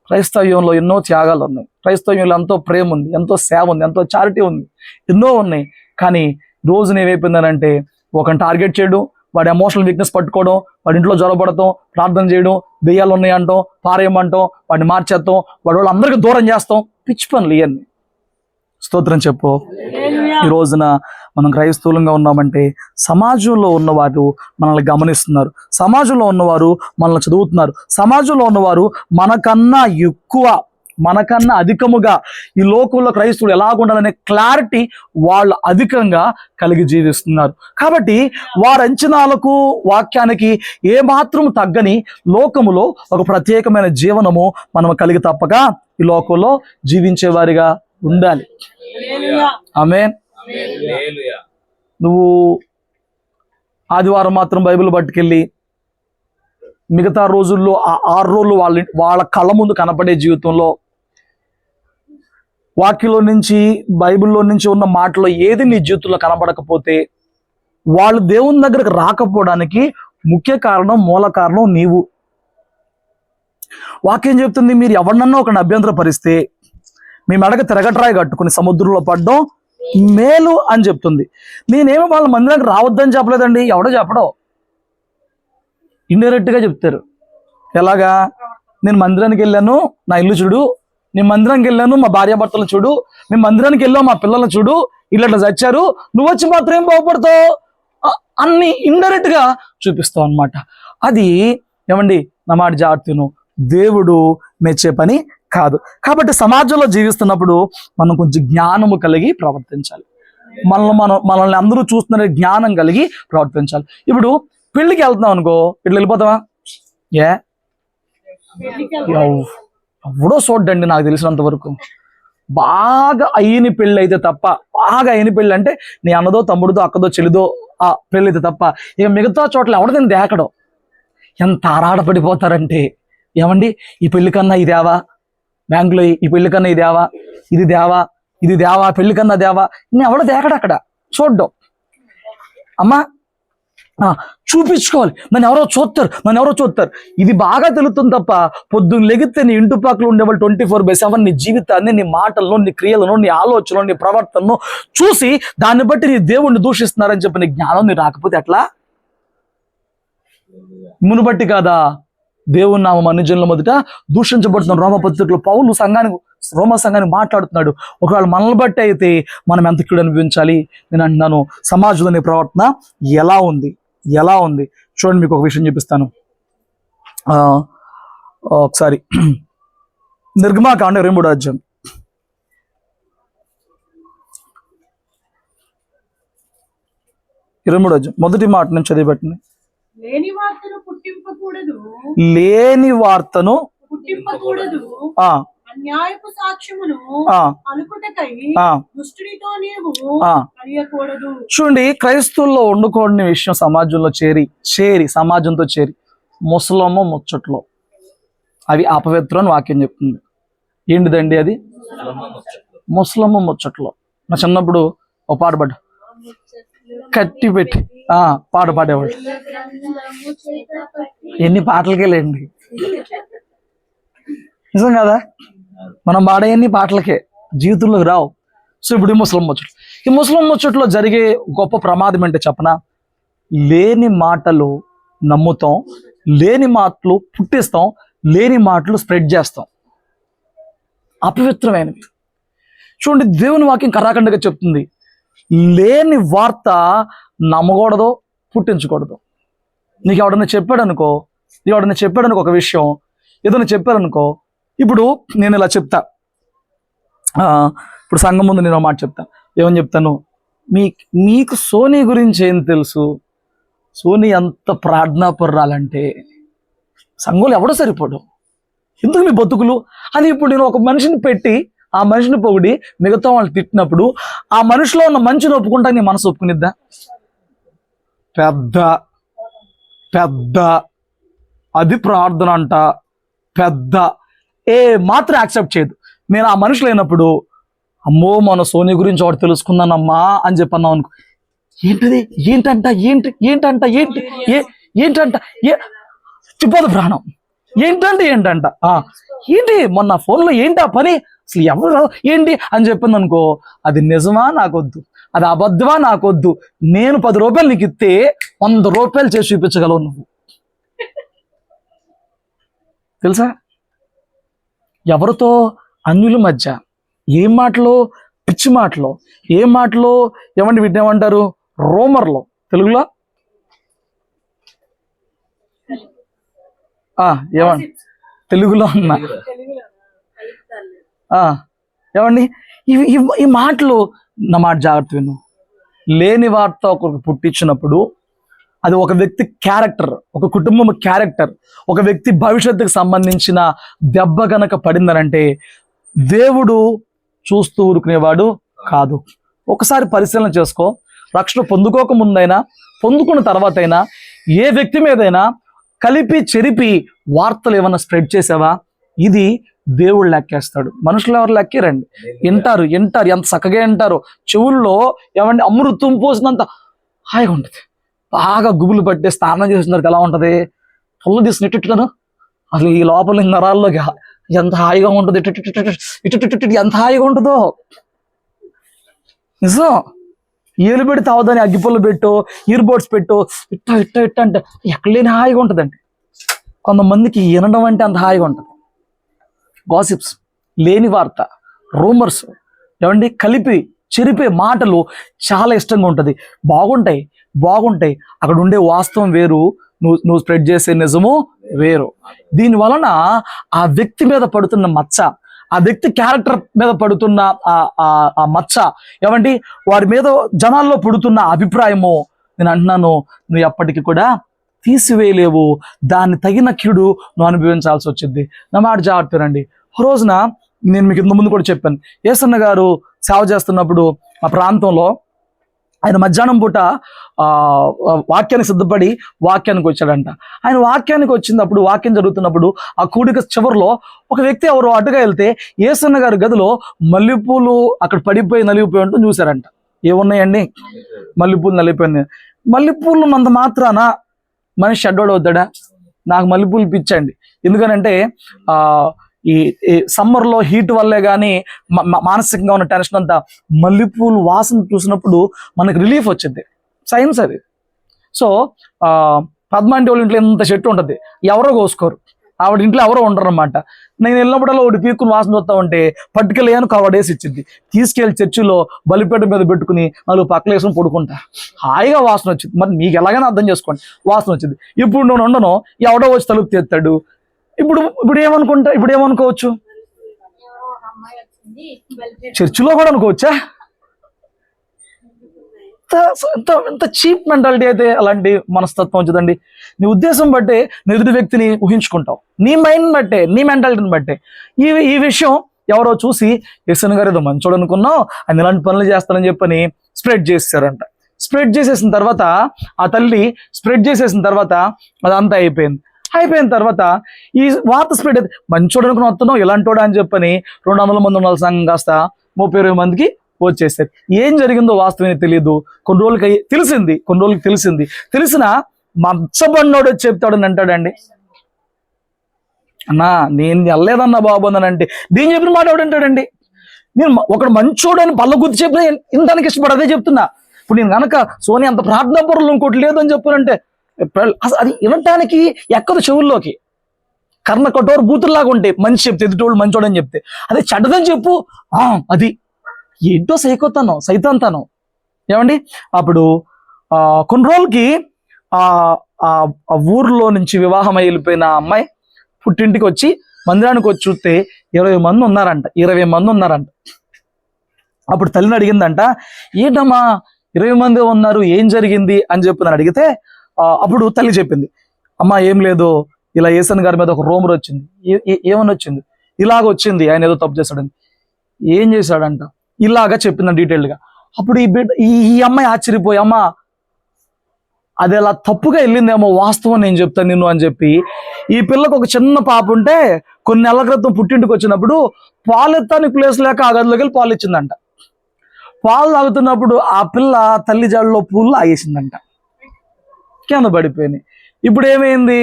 క్రైస్తవ్యంలో ఎన్నో త్యాగాలు ఉన్నాయి, క్రైస్తవ్యంలో ఎంతో ప్రేమ ఉంది, ఎంతో సేవ ఉంది, ఎంతో చారిటీ ఉంది, ఎన్నో ఉన్నాయి. కానీ రోజు ఏమైపోయిందనంటే ఒకరిని టార్గెట్ చేయడం, వాడి ఎమోషనల్ వీక్నెస్ పట్టుకోవడం, వాడి ఇంట్లో జ్వరపడటం, ప్రార్థన చేయడం, దెయ్యాలు ఉన్నాయంటాం, పారేయమంటాం, వాడిని మార్చేస్తాం, వాళ్ళు అందరికీ దూరం చేస్తాం. పిచ్చి పనులు ఇవన్నీ. స్తోత్రం చెప్పు. ఈ రోజున మనం క్రైస్తవులంగా ఉన్నామంటే సమాజంలో ఉన్నవారు మనల్ని గమనిస్తున్నారు, సమాజంలో ఉన్నవారు మనల్ని చదువుతున్నారు, సమాజంలో ఉన్నవారు మనకన్నా ఎక్కువ, మనకన్నా అధికముగా ఈ లోకంలో క్రైస్తవుడు ఎలాగుండాలనే క్లారిటీ వాళ్ళు అధికంగా కలిగి జీవిస్తున్నారు. కాబట్టి వారి అంచనాలకు వాక్యానికి ఏమాత్రం తగ్గని లోకములో ఒక ప్రత్యేకమైన జీవనము మనం కలిగి తప్పక ఈ లోకంలో జీవించేవారిగా ఉండాలి. ఆమేన్. నువ్వు ఆదివారం మాత్రం బైబిల్ పట్టుకెళ్ళి మిగతా రోజుల్లో ఆ 6 రోజులు వాళ్ళ కళ్ళ ముందు కనపడే జీవితంలో వాక్యంలో నుంచి, బైబిల్లో నుంచి ఉన్న మాటలో ఏది నీ జీవితంలో కనపడకపోతే వాళ్ళు దేవుని దగ్గరకు రాకపోవడానికి ముఖ్య కారణం, మూల కారణం నీవు. వాక్యం చెప్తుంది, మీరు ఎవరినన్నా ఒకరిని అభ్యంతరపరిస్తే మీ మెడకు తిరగట్రాయి కట్టుకుని సముద్రంలో పడ్డం మేలు అని చెప్తుంది. నేనేమో వాళ్ళ మందిరానికి రావద్దని చెప్పలేదండి, ఎవడో చెప్పడో ఇండైరెక్ట్గా చెప్తారు. ఎలాగా? నేను మందిరానికి వెళ్ళాను, నా ఇల్లు చూడు, నేను మందిరానికి వెళ్ళాను, మా భార్యాభర్తలు చూడు, మేము మందిరానికి వెళ్ళాం, మా పిల్లలను చూడు, ఇట్లా చచ్చారు, నువ్వు వచ్చి మాత్రం ఏం బాగుపడతావు అన్ని ఇండైరెక్ట్గా చూపిస్తావు అనమాట. అది ఏమండి, నా మాట జాగ్రత్తను, దేవుడు మెచ్చే పని కాదు. కాబట్టి సమాజంలో జీవిస్తున్నప్పుడు మనం కొంచెం జ్ఞానము కలిగి ప్రవర్తించాలి. మనల్ని అందరూ చూస్తున్న జ్ఞానం కలిగి ప్రవర్తించాలి. ఇప్పుడు పెళ్లికి వెళ్తున్నాం అనుకో, ఇట్లా వెళ్ళిపోతావా? ఎవడో చూడండి, నాకు తెలిసినంత వరకు బాగా అయిన పెళ్ళి అయితే తప్ప, బాగా అయిన పెళ్ళి అంటే నీ అన్నదో, తమ్ముడిదో, అక్కదో, చెల్లిదో ఆ పెళ్ళి అయితే తప్ప ఇక మిగతా చోట్ల ఎవడదని దేకడం. ఎంత ఆరాటపడిపోతారంటే, ఏమండి ఈ పెళ్లి కన్నా ఇదేవా, బ్యాంకులో ఈ పెళ్లి కన్నా ఇదేవా, ఇది దేవా, ఇది దేవా, పెళ్లి కన్నా దేవా, నేను ఎవడ దేకడు అక్కడ చూడ్డం. అమ్మా చూపించుకోవాలి, నన్ను ఎవరో చూస్తారు, ఇది బాగా తెలుస్తుంది తప్ప పొద్దున్న లెగితే నీ ఇంటి పక్కల ఉండేవాళ్ళు 24/7 నీ జీవితాన్ని, నీ మాటలను, నీ క్రియలను, నీ ఆలోచనలు, నీ ప్రవర్తనను చూసి దాన్ని బట్టి నీ దేవుణ్ణి దూషిస్తున్నారని చెప్పి నీ జ్ఞానం నీ రాకపోతే ఎట్లా? మునుబట్టి కాదా దేవుని నామం అన్యజనుల మొదట దూషించబడుతున్నాం. రోమపత్రికలో పౌలు రోమ సంఘానికి మాట్లాడుతున్నాడు. ఒకవేళ మనల్ని బట్టి అయితే మనం ఎంత కీడు అనిపించాలి. నేను అంటున్నాను, సమాజంలో నీ ప్రవర్తన ఎలా ఉంది చూడండి. మీకు ఒక విషయం చూపిస్తాను. ఒకసారి నిర్గమాకాండ 23వ అధ్యాయం 23వ అధ్యాయం మొదటి మాట నుంచి చదివిపెట్టండి. లేని వార్తను పుట్టింపకూడదు, అన్యాయపు సాక్ష్యమును అనుకుటకై దుష్టునితో నీవు కలియకూడదు. చూడండి, క్రైస్తవుల్లో వండుకోని విషయం సమాజంలో చేరి సమాజంతో చేరి ముసలమ్మ ముచ్చట్లో అవి అపవిత్రం అని వాక్యం చెప్తుంది. ఏంటిదండి అది? ముసలమ్మ ముచ్చట్లో. నా చిన్నప్పుడు ఒక పాట పాడు, కట్టి పెట్టి పాట పాడేవాడు. ఎన్ని పాటలకే లేండి, నిజం కదా, మనం పాడే ఎన్ని పాటలకే జీవితంలోకి రావు. సో ఇప్పుడు ఈ ముసలం ముచ్చట్లో జరిగే గొప్ప ప్రమాదం అంటే చెప్పనా, లేని మాటలు నమ్ముతాం, లేని మాటలు పుట్టిస్తాం, లేని మాటలు స్ప్రెడ్ చేస్తాం, అపవిత్రమైనవి. చూడండి, దేవుని వాక్యం కరాఖండిగా చెప్తుంది, లేని వార్త నమ్మకూడదు, పుట్టించకూడదు. నీకు ఎవడన్నా చెప్పాడనుకో ఒక విషయం, ఏదైనా చెప్పారనుకో, ఇప్పుడు నేను ఇలా చెప్తా, ఇప్పుడు సంఘం ముందు నేను మాట చెప్తా, ఏమని చెప్తాను, మీకు సోనీ గురించి ఏం తెలుసు? సోనీ ఎంత ప్రార్థనాపరురాలంటే సంఘంలో ఎవడో సరిపోడు, ఎందుకు మీ బతుకులు అని. ఇప్పుడు నేను ఒక మనిషిని పెట్టి ఆ మనిషిని పొగిడి మిగతా వాళ్ళు తిట్టినప్పుడు ఆ మనిషిలో ఉన్న మంచిని ఒప్పుకుంటా నీ మనసు ఒప్పుకునిద్దా? పెద్ద పెద్ద అది ప్రార్థన అంట, పెద్ద మాత్రం యాక్సెప్ట్ చేయదు. నేను ఆ మనిషి లేనప్పుడు అమ్మో మన సోని గురించి ఒకటి తెలుసుకున్నానమ్మా అని చెప్పన్నావు అనుకో, ఏంటిది ఏంటంట ఏంటంట ఏంటంట చెప్పదు ప్రాణం. ఏంటంట ఏంటి మొన్న ఫోన్లో ఏంటి ఆ పని, అసలు ఎవరు ఏంటి అని చెప్పింది అనుకో, అది నిజమా నాకొద్దు, అది అబద్ధమా నాకొద్దు, నేను 10 రూపాయలు నీకు ఇస్తే 100 రూపాయలు చేసి చూపించగలవు నువ్వు. తెలుసా? ఎవరితో? అన్యుల మధ్య. ఏం మాటలు? పిచ్చి మాటలు. ఏం మాటలు? ఏమండి వీటిని ఏమంటారు? రోమర్లో. తెలుగులో ఏమండి? తెలుగులో అన్నా ఏమండి ఈ మాటలు? నా మాట జాగ్రత్త విను. లేని వార్త ఒకరికి పుట్టించినప్పుడు అది ఒక వ్యక్తి క్యారెక్టర్, ఒక కుటుంబం క్యారెక్టర్, ఒక వ్యక్తి భవిష్యత్తుకు సంబంధించిన దెబ్బ గనక పడిందనంటే దేవుడు చూస్తూ ఊరుకునేవాడు కాదు. ఒకసారి పరిశీలన చేసుకో. రక్షణ పొందుకోక ముందైనా పొందుకున్న తర్వాత అయినా ఏ వ్యక్తి మీదైనా కలిపి చెరిపి వార్తలు ఏమన్నా స్ప్రెడ్ చేసావా? ఇది దేవుడు లెక్కేస్తాడు. మనుషులు ఎవరు లెక్కిరండి. వింటారు ఎంత చక్కగా వింటారు. చెవుల్లో ఏమంటే అమృతం పోసినంత హాయిగా ఉంటుంది. బాగా గుబులు పట్టే స్నానం చేస్తున్నారు ఎలా ఉంటుంది, పొల్లు తీసి నెట్టుతాను. అసలు ఈ లోపల నరాల్లో ఎంత హాయిగా ఉంటుంది, ఇటు ఎంత హాయిగా ఉంటుందో నిజం. ఏలు పెడితే తావదని అగ్గిపుల్ల పెట్టు, ఇయర్ బడ్స్ పెట్టు, ఇట్ట అంటే ఎక్కడ లేని హాయిగా ఉంటుందండి. కొంతమందికి వినడం అంటే అంత హాయిగా ఉంటుంది. గాసిప్స్, లేని వార్త, రూమర్స్, ఏమండి కలిపి చెరిపే మాటలు చాలా ఇష్టంగా ఉంటుంది. బాగుంటాయి. అక్కడ ఉండే వాస్తవం వేరు, నువ్వు స్ప్రెడ్ చేసే నిజము వేరు. దీని వలన ఆ వ్యక్తి మీద పడుతున్న మచ్చ, ఆ వ్యక్తి క్యారెక్టర్ మీద పడుతున్న ఆ మచ్చ, ఏమండి వారి మీద జనాల్లో పుడుతున్న అభిప్రాయము, నేను అంటున్నాను, నువ్వు ఎప్పటికీ కూడా తీసివేయలేవు. దాన్ని తగిన కీడు నువ్వు అనుభవించాల్సి వచ్చింది. నా మాట జాగ్రత్తనండి. ఒక రోజున నేను మీకు ఇంత ముందు కూడా చెప్పాను, యేసన్న గారు సేవ చేస్తున్నప్పుడు ఆ ప్రాంతంలో ఆయన మధ్యాహ్నం పూట వాక్యానికి సిద్ధపడి వాక్యానికి వచ్చాడంట. ఆయన వాక్యానికి వచ్చినప్పుడు, వాక్యం జరుగుతున్నప్పుడు ఆ కూడిక చివరిలో ఒక వ్యక్తి ఎవరో అడ్డుగా వెళ్తే యేసన్న గారి గదిలో మల్లెపూలు అక్కడ పడిపోయి నలిగిపోయి ఉంటూ చూశారంట. ఏమున్నాయండి? మల్లెపూలు నలిగిపోయింది. మల్లెపూలు ఉన్నంత మాత్రాన మనిషి అడ్డోడు అవుతాడా? నాకు మల్లెపూలు పిచ్చండి. ఎందుకనంటే ఈ సమ్మర్లో హీట్ వల్లే కానీ మానసికంగా ఉన్న టెన్షన్ అంతా మల్లెపూలు వాసన చూసినప్పుడు మనకు రిలీఫ్ వచ్చింది. సైన్స్ అది. సో పద్మాంటి వాళ్ళ ఇంట్లో ఎంత చెట్టు ఉంటుంది, ఎవరో కోసుకోరు. ఆవిడ ఇంట్లో ఎవరో ఉండరు అనమాట. నేను వెళ్ళినప్పుడల్లా ఒకటి పీక్కుని వాసన చూస్తా ఉంటే పట్టుకెళ్ళాను, కవడేసి ఇచ్చింది. తీసుకెళ్ళి చర్చిలో బలిపేట మీద పెట్టుకుని 4 పక్కలు వేసుకుని పడుకుంటా. హాయిగా వాసన వచ్చింది. మరి మీకు ఎలాగైనా అర్థం చేసుకోండి, వాసన వచ్చింది. ఇప్పుడు నేను ఉండను, ఎవడో వచ్చి తలుపు తీస్తాడు. ఇప్పుడు ఏమనుకోవచ్చు? చర్చిలో కూడా అనుకోవచ్చా? ఎంత చీప్ మెంటాలిటీ అయితే అలాంటి మనస్తత్వం వచ్చిందండి. నీ ఉద్దేశం బట్టే నీ ఎదుటి వ్యక్తిని ఊహించుకుంటావు, నీ మైండ్ బట్టే, నీ మెంటాలిటీని బట్టే. ఈ విషయం ఎవరో చూసి యేసన్న గారు ఏదో మంచోడు అనుకున్నావు, ఆయన ఇలాంటి పనులు చేస్తానని చెప్పని స్ప్రెడ్ చేశారంట. స్ప్రెడ్ చేసేసిన తర్వాత ఆ తల్లి స్ప్రెడ్ చేసేసిన తర్వాత అదంతా అయిపోయిన తర్వాత ఈ వార్త స్ప్రెడ్ అయితే మంచోడు అనుకుని వస్తున్నావు, ఇలాంటోడా అని చెప్పని 200 మంది ఉండాలి సంఘం కాస్త 30-20 మందికి వచ్చేసారు. ఏం జరిగిందో వాస్తవం తెలియదు. కొన్ని రోజులకి తెలిసింది. తెలిసిన మచ్చబడినోడు వచ్చి చెప్తాడని అంటాడండి. అన్నా నేను వెళ్ళలేదన్నా బాబు అని అంటే దీని చెప్పిన మాట ఎవడంటాడండి? నేను ఒకడు మంచోడు అని పళ్ళ గుర్తు చెప్పిన ఇంతానికి ఇష్టపడదే చెప్తున్నా. ఇప్పుడు నేను కనుక సోని అంత ప్రార్థనా పరులు ఇంకోటి లేదు అని చెప్పానంటే అది వినటానికి ఎక్కదు చెవుల్లోకి. కర్ణ కఠోర బూతుల్లాగా ఉంటాయి. మంచి చెప్తే ఎదుటోళ్ళు మంచోడని చెప్తే, అదే చెడ్డదని చెప్పు అది ఏంటో సైతాంతనం. ఏమండి అప్పుడు కొన్ని రోజులకి ఆ ఊర్లో నుంచి వివాహం అయి వెళ్ళిపోయిన అమ్మాయి పుట్టింటికి వచ్చి మందిరానికి వచ్చి చూస్తే 20 మంది ఉన్నారంట. అప్పుడు తల్లిని అడిగిందంట, ఏంటమ్మా 20 మంది ఉన్నారు, ఏం జరిగింది అని చెప్పి నన్ను అడిగితే అప్పుడు తల్లి చెప్పింది, అమ్మా ఏం లేదు, ఇలా యేసన్న గారి మీద ఒక రూమర్ వచ్చింది. ఏమని వచ్చింది? ఇలాగ వచ్చింది, ఆయన ఏదో తప్పు చేశాడని. ఏం చేశాడంట ఇలాగా చెప్పిందని డీటెయిల్డ్గా. అప్పుడు ఈ అమ్మాయి ఆశ్చర్యపోయి, అమ్మా అది అలా తప్పుగా వెళ్ళిందేమో, వాస్తవం నేను చెప్తాను నిన్ను అని చెప్పి ఈ పిల్లకు ఒక చిన్న పాప ఉంటే కొన్ని నెలల క్రితం పుట్టింటికి వచ్చినప్పుడు పాలు ఎత్తానికి ప్లేస్ లేక ఆ గదిలోకి వెళ్ళి పాలు ఇచ్చిందంట. పాలు తాగుతున్నప్పుడు ఆ పిల్ల తల్లి జాడలో పూలు ఆగేసిందంట, కింద పడిపోయినాయి. ఇప్పుడు ఏమైంది,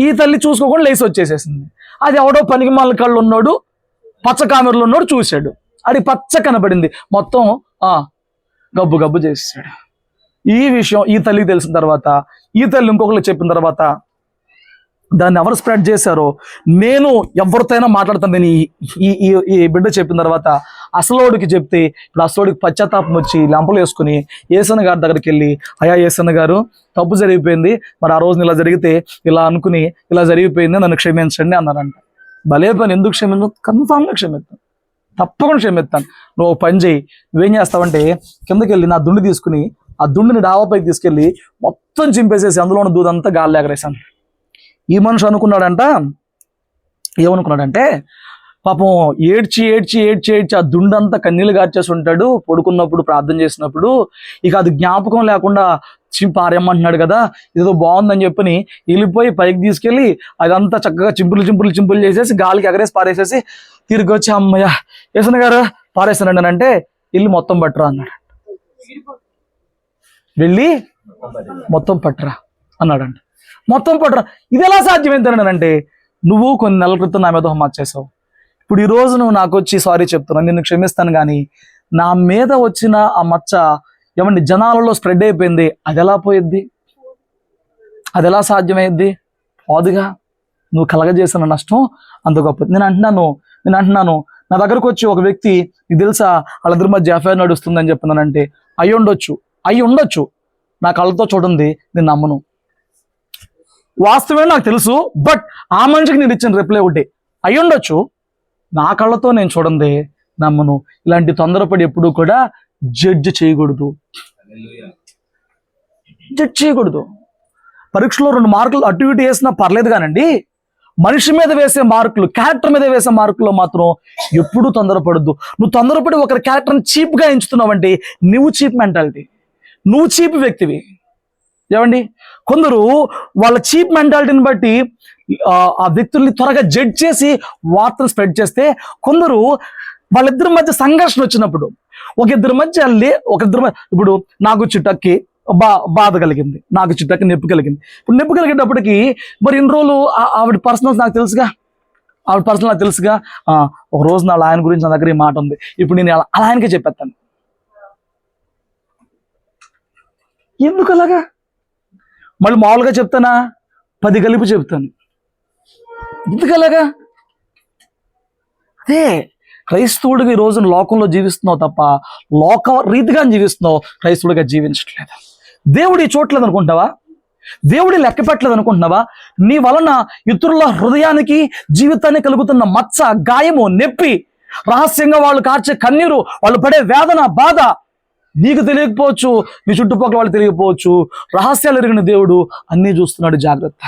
ఈ తల్లి చూసుకోకుండా లేచి వచ్చేసేసింది. అది ఎవడో పనికి మాల కళ్ళు ఉన్నాడు, పచ్చ కామెరలు ఉన్నాడు చూశాడు, అది పచ్చ కనపడింది, మొత్తం గబ్బు గబ్బు చేసాడు. ఈ విషయం ఈ తల్లికి తెలిసిన తర్వాత, ఈ తల్లి ఇంకొకరు చెప్పిన తర్వాత దాన్ని ఎవరు స్ప్రెడ్ చేశారో నేను ఎవరితో మాట్లాడుతాను. నేను ఈ బిడ్డ చెప్పిన తర్వాత అసలోడికి చెప్తే ఇప్పుడు అసలోడికి పశ్చాత్తాపం వచ్చి లెంపలు వేసుకుని యేసన్న గారి దగ్గరికి వెళ్ళి, అయ్యా యేసన్న గారు తప్పు జరిగిపోయింది, మరి ఆ రోజున ఇలా జరిగితే ఇలా అనుకుని ఇలా జరిగిపోయింది, నన్ను క్షమించండి అన్నారంట. భలే పని, ఎందుకు క్షమించు? కన్ఫామ్గా క్షమిస్తాను, తప్పకుండా క్షమిస్తాను. నువ్వు పని చేయి, నువ్వేం చేస్తావంటే కిందకి వెళ్ళి నా దుండి తీసుకుని ఆ దుండిని డాబాపైకి తీసుకెళ్ళి మొత్తం చింపేసేసి అందులో ఉన్న దూదంతా గాలి ఎగరేసాను. ఈ మనిషి అనుకున్నాడంట, ఏమనుకున్నాడంటే పాపం ఏడ్చి ఏడ్చి ఏడ్చి ఏడ్చి ఆ దుండంతా కన్నీళ్ళు గార్చేసి ఉంటాడు పడుకున్నప్పుడు ప్రార్థన చేసినప్పుడు, ఇక అది జ్ఞాపకం లేకుండా పారేయమంటున్నాడు కదా, ఏదో బాగుందని చెప్పని వెళ్ళిపోయి పైకి తీసుకెళ్ళి అదంతా చక్కగా చింపులు చేసేసి గాలికి ఎగరేసి పారేసేసి తిరిగి వచ్చి, అమ్మయ్య యేసన్న గారు పారేస్తానండి అని అంటే, వెళ్ళి మొత్తం పట్టరా అన్నాడు. వెళ్ళి మొత్తం పట్టరా అన్నాడంట. మొత్తం పట్టరా, ఇది ఎలా సాధ్యమైందనంటే, నువ్వు కొన్ని నెలల క్రితం నా మీద హోంవర్క్ చేసావు, ఇప్పుడు ఈరోజు నువ్వు నాకు వచ్చి సారీ చెప్తున్నాను, నిన్ను క్షమిస్తాను, కానీ నా మీద వచ్చిన ఆ మచ్చ ఏమండి జనాలలో స్ప్రెడ్ అయిపోయింది, అది ఎలా పోయిద్ది? అది ఎలా సాధ్యమైద్ది? పోదుగా. నువ్వు కలగజేసిన నష్టం అంత గొప్పది. నేను అంటున్నాను నా దగ్గరకు వచ్చి ఒక వ్యక్తి, నీకు తెలుసా వాళ్ళిద్దరి మధ్య ఎఫ్ఐఆర్ నడుస్తుందని చెప్పినానంటే, అయి ఉండొచ్చు నా కళ్ళతో చూడండి, నేను నమ్మను. వాస్తవమే నాకు తెలుసు, బట్ ఆ మనిషికి నేను ఇచ్చిన రిప్లై ఒకటి, అయి ఉండొచ్చు నా కళ్ళతో నేను చూడండి, నమ్మను. ఇలాంటి తొందరపడి ఎప్పుడు కూడా జడ్జ్ చేయకూడదు. పరీక్షలో 2 మార్కులు అటు ఇటు వేసినా పర్లేదు కానండి, మనిషి మీద వేసే మార్కులు, క్యారెక్టర్ మీద వేసే మార్కుల్లో మాత్రం ఎప్పుడూ తొందరపడద్దు. నువ్వు తొందరపడి ఒకరి క్యారెక్టర్ని చీప్గా ఎంచుతున్నావంటే నువ్వు చీప్ మెంటాలిటీ, నువ్వు చీప్ వ్యక్తివి. ఏమండి, కొందరు వాళ్ళ చీప్ మెంటాలిటీని బట్టి ఆ వ్యక్తుల్ని త్వరగా జడ్జ్ చేసి వార్తలు స్ప్రెడ్ చేస్తే, కొందరు వాళ్ళిద్దరి మధ్య సంఘర్షణ వచ్చినప్పుడు ఒకరిద్దరి మధ్య ఇప్పుడు నాకు చిట్టక్కి బాధ కలిగింది, నాకు చిట్టక్కి నొప్పి కలిగింది. ఇప్పుడు నొప్పి కలిగేటప్పటికి మరి ఇన్ని రోజులు ఆవిడ పర్సనల్స్ నాకు తెలుసుగా, ఒక రోజు నా ఆయన గురించి నా దగ్గర ఈ మాట ఉంది, ఇప్పుడు నేను అలా ఆయనకే చెప్పేస్తాను. ఎందుకు అలాగా? మళ్ళీ మామూలుగా చెప్తానా? 10 కలిపి చెప్తాను. ఎందుకు అలాగా? అదే క్రైస్తవుడిగా ఈ రోజున లోకంలో జీవిస్తున్నావు తప్ప లోక రీతిగా జీవిస్తున్నావు, క్రైస్తవుడిగా జీవించట్లేదు. దేవుడి చూడలేదు అనుకుంటున్నావా? దేవుడి లెక్క పెట్టలేదు అనుకుంటున్నావా? నీ వలన ఇతరుల హృదయానికి జీవితాన్ని కలుగుతున్న మచ్చ, గాయము, నొప్పి, రహస్యంగా వాళ్ళు కార్చే కన్నీరు, వాళ్ళు పడే వేదన, బాధ నీకు తెలియకపోవచ్చు, నీ చుట్టుపక్కల వాళ్ళు తెలియకపోవచ్చు. రహస్యాలు ఎరిగిన దేవుడు అన్నీ చూస్తున్నాడు. జాగ్రత్త.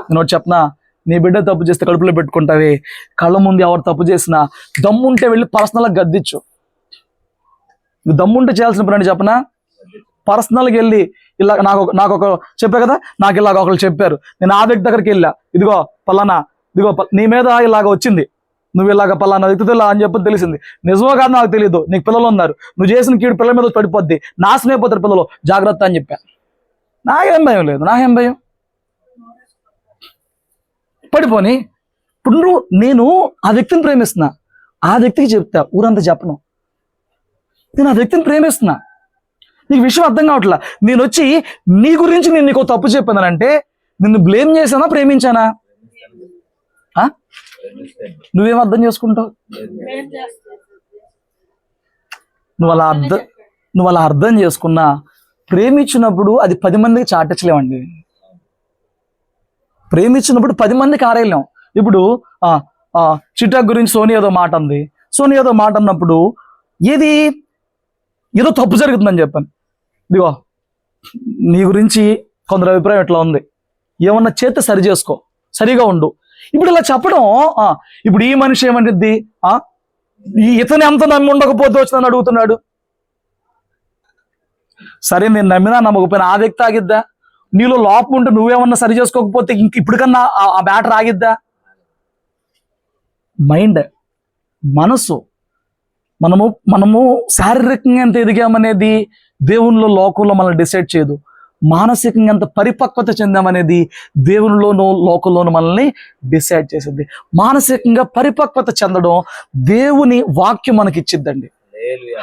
నేను ఒకటి చెప్పనా, నీ బిడ్డ తప్పు చేస్తే కడుపులో పెట్టుకుంటావే, కళ్ళ ముందు ఎవరు తప్పు చేసినా దమ్ముంటే వెళ్ళి పర్సనల్గా గద్దించు. నువ్వు దమ్ముంటే చేయాల్సిన పని చెప్పనా, పర్సనల్గా వెళ్ళి ఇలా నాకు ఒక చెప్పా కదా, నాకు ఇలాగ ఒకళ్ళు చెప్పారు, నేను ఆ వ్యక్తి దగ్గరికి వెళ్ళా, ఇదిగో నీ మీద ఇలాగ వచ్చింది, నువ్వు ఇలాగ పలానా వ్యక్తితో ఇలా అని చెప్పి తెలిసింది, నిజమో కాదు నాకు తెలియదు, నీకు పిల్లలు ఉన్నారు, నువ్వు చేసిన కీడు పిల్లల మీద పడిపోద్ది, నాశనం అయిపోతారు పిల్లలు, జాగ్రత్త అని చెప్పా. నాకేం భయం లేదు, నాకేం భయం, పడిపోని. ఇప్పుడు నేను ఆ వ్యక్తిని ప్రేమిస్తున్నా, ఆ వ్యక్తికి చెప్తా, ఊరంతా చెప్పను, నేను ఆ వ్యక్తిని ప్రేమిస్తున్నా. నీకు విషయం అర్థం కావట్లా. నేను వచ్చి నీ గురించి నేను నీకు తప్పు చెప్పానంటే నిన్ను బ్లేమ్ చేశానా, ప్రేమించానా? నువ్వేం అర్థం చేసుకుంటావు? నువ్వు అలా అర్థం చేసుకున్నా, ప్రేమించినప్పుడు అది 10 మందికి చాటించలేమండి. ప్రేమించినప్పుడు 10 మందికి ఆరేయలేం. ఇప్పుడు చిటాక్ గురించి సోనియా ఏదో మాట అంది, సోనియా ఏదో మాట అన్నప్పుడు ఏదో తప్పు జరుగుతుందని చెప్పాను, ఇదిగో నీ గురించి కొందరు అభిప్రాయం ఎట్లా ఉంది, ఏమన్నా చేస్తే సరి చేసుకో, సరిగా ఉండు. ఇప్పుడు ఇలా చెప్పడం, ఇప్పుడు ఈ మనిషి ఏమంటుంది, ఇతను ఎంత నమ్మి ఉండకపోతే వచ్చిందని అడుగుతున్నాడు. సరే నేను నమ్మినా నమ్మకపోయినా ఆ వ్యక్తి ఆగిద్దా? నీలో లోపం ఉంటే నువ్వేమన్నా సరి చేసుకోకపోతే ఇంక ఇప్పటికన్నా ఆ మ్యాటర్ ఆగిద్దా? మైండ్, మనసు, మనము శారీరకంగా ఎంత ఎదిగామనేది దేవునిలో లోకంలో మనల్ని డిసైడ్ చేయదు. మానసికంగా ఎంత పరిపక్వత చెందామనేది దేవునిలోనూ లోకంలోనూ మనల్ని డిసైడ్ చేసింది. మానసికంగా పరిపక్వత చెందడం దేవుని వాక్యం మనకి ఇచ్చిద్దండి.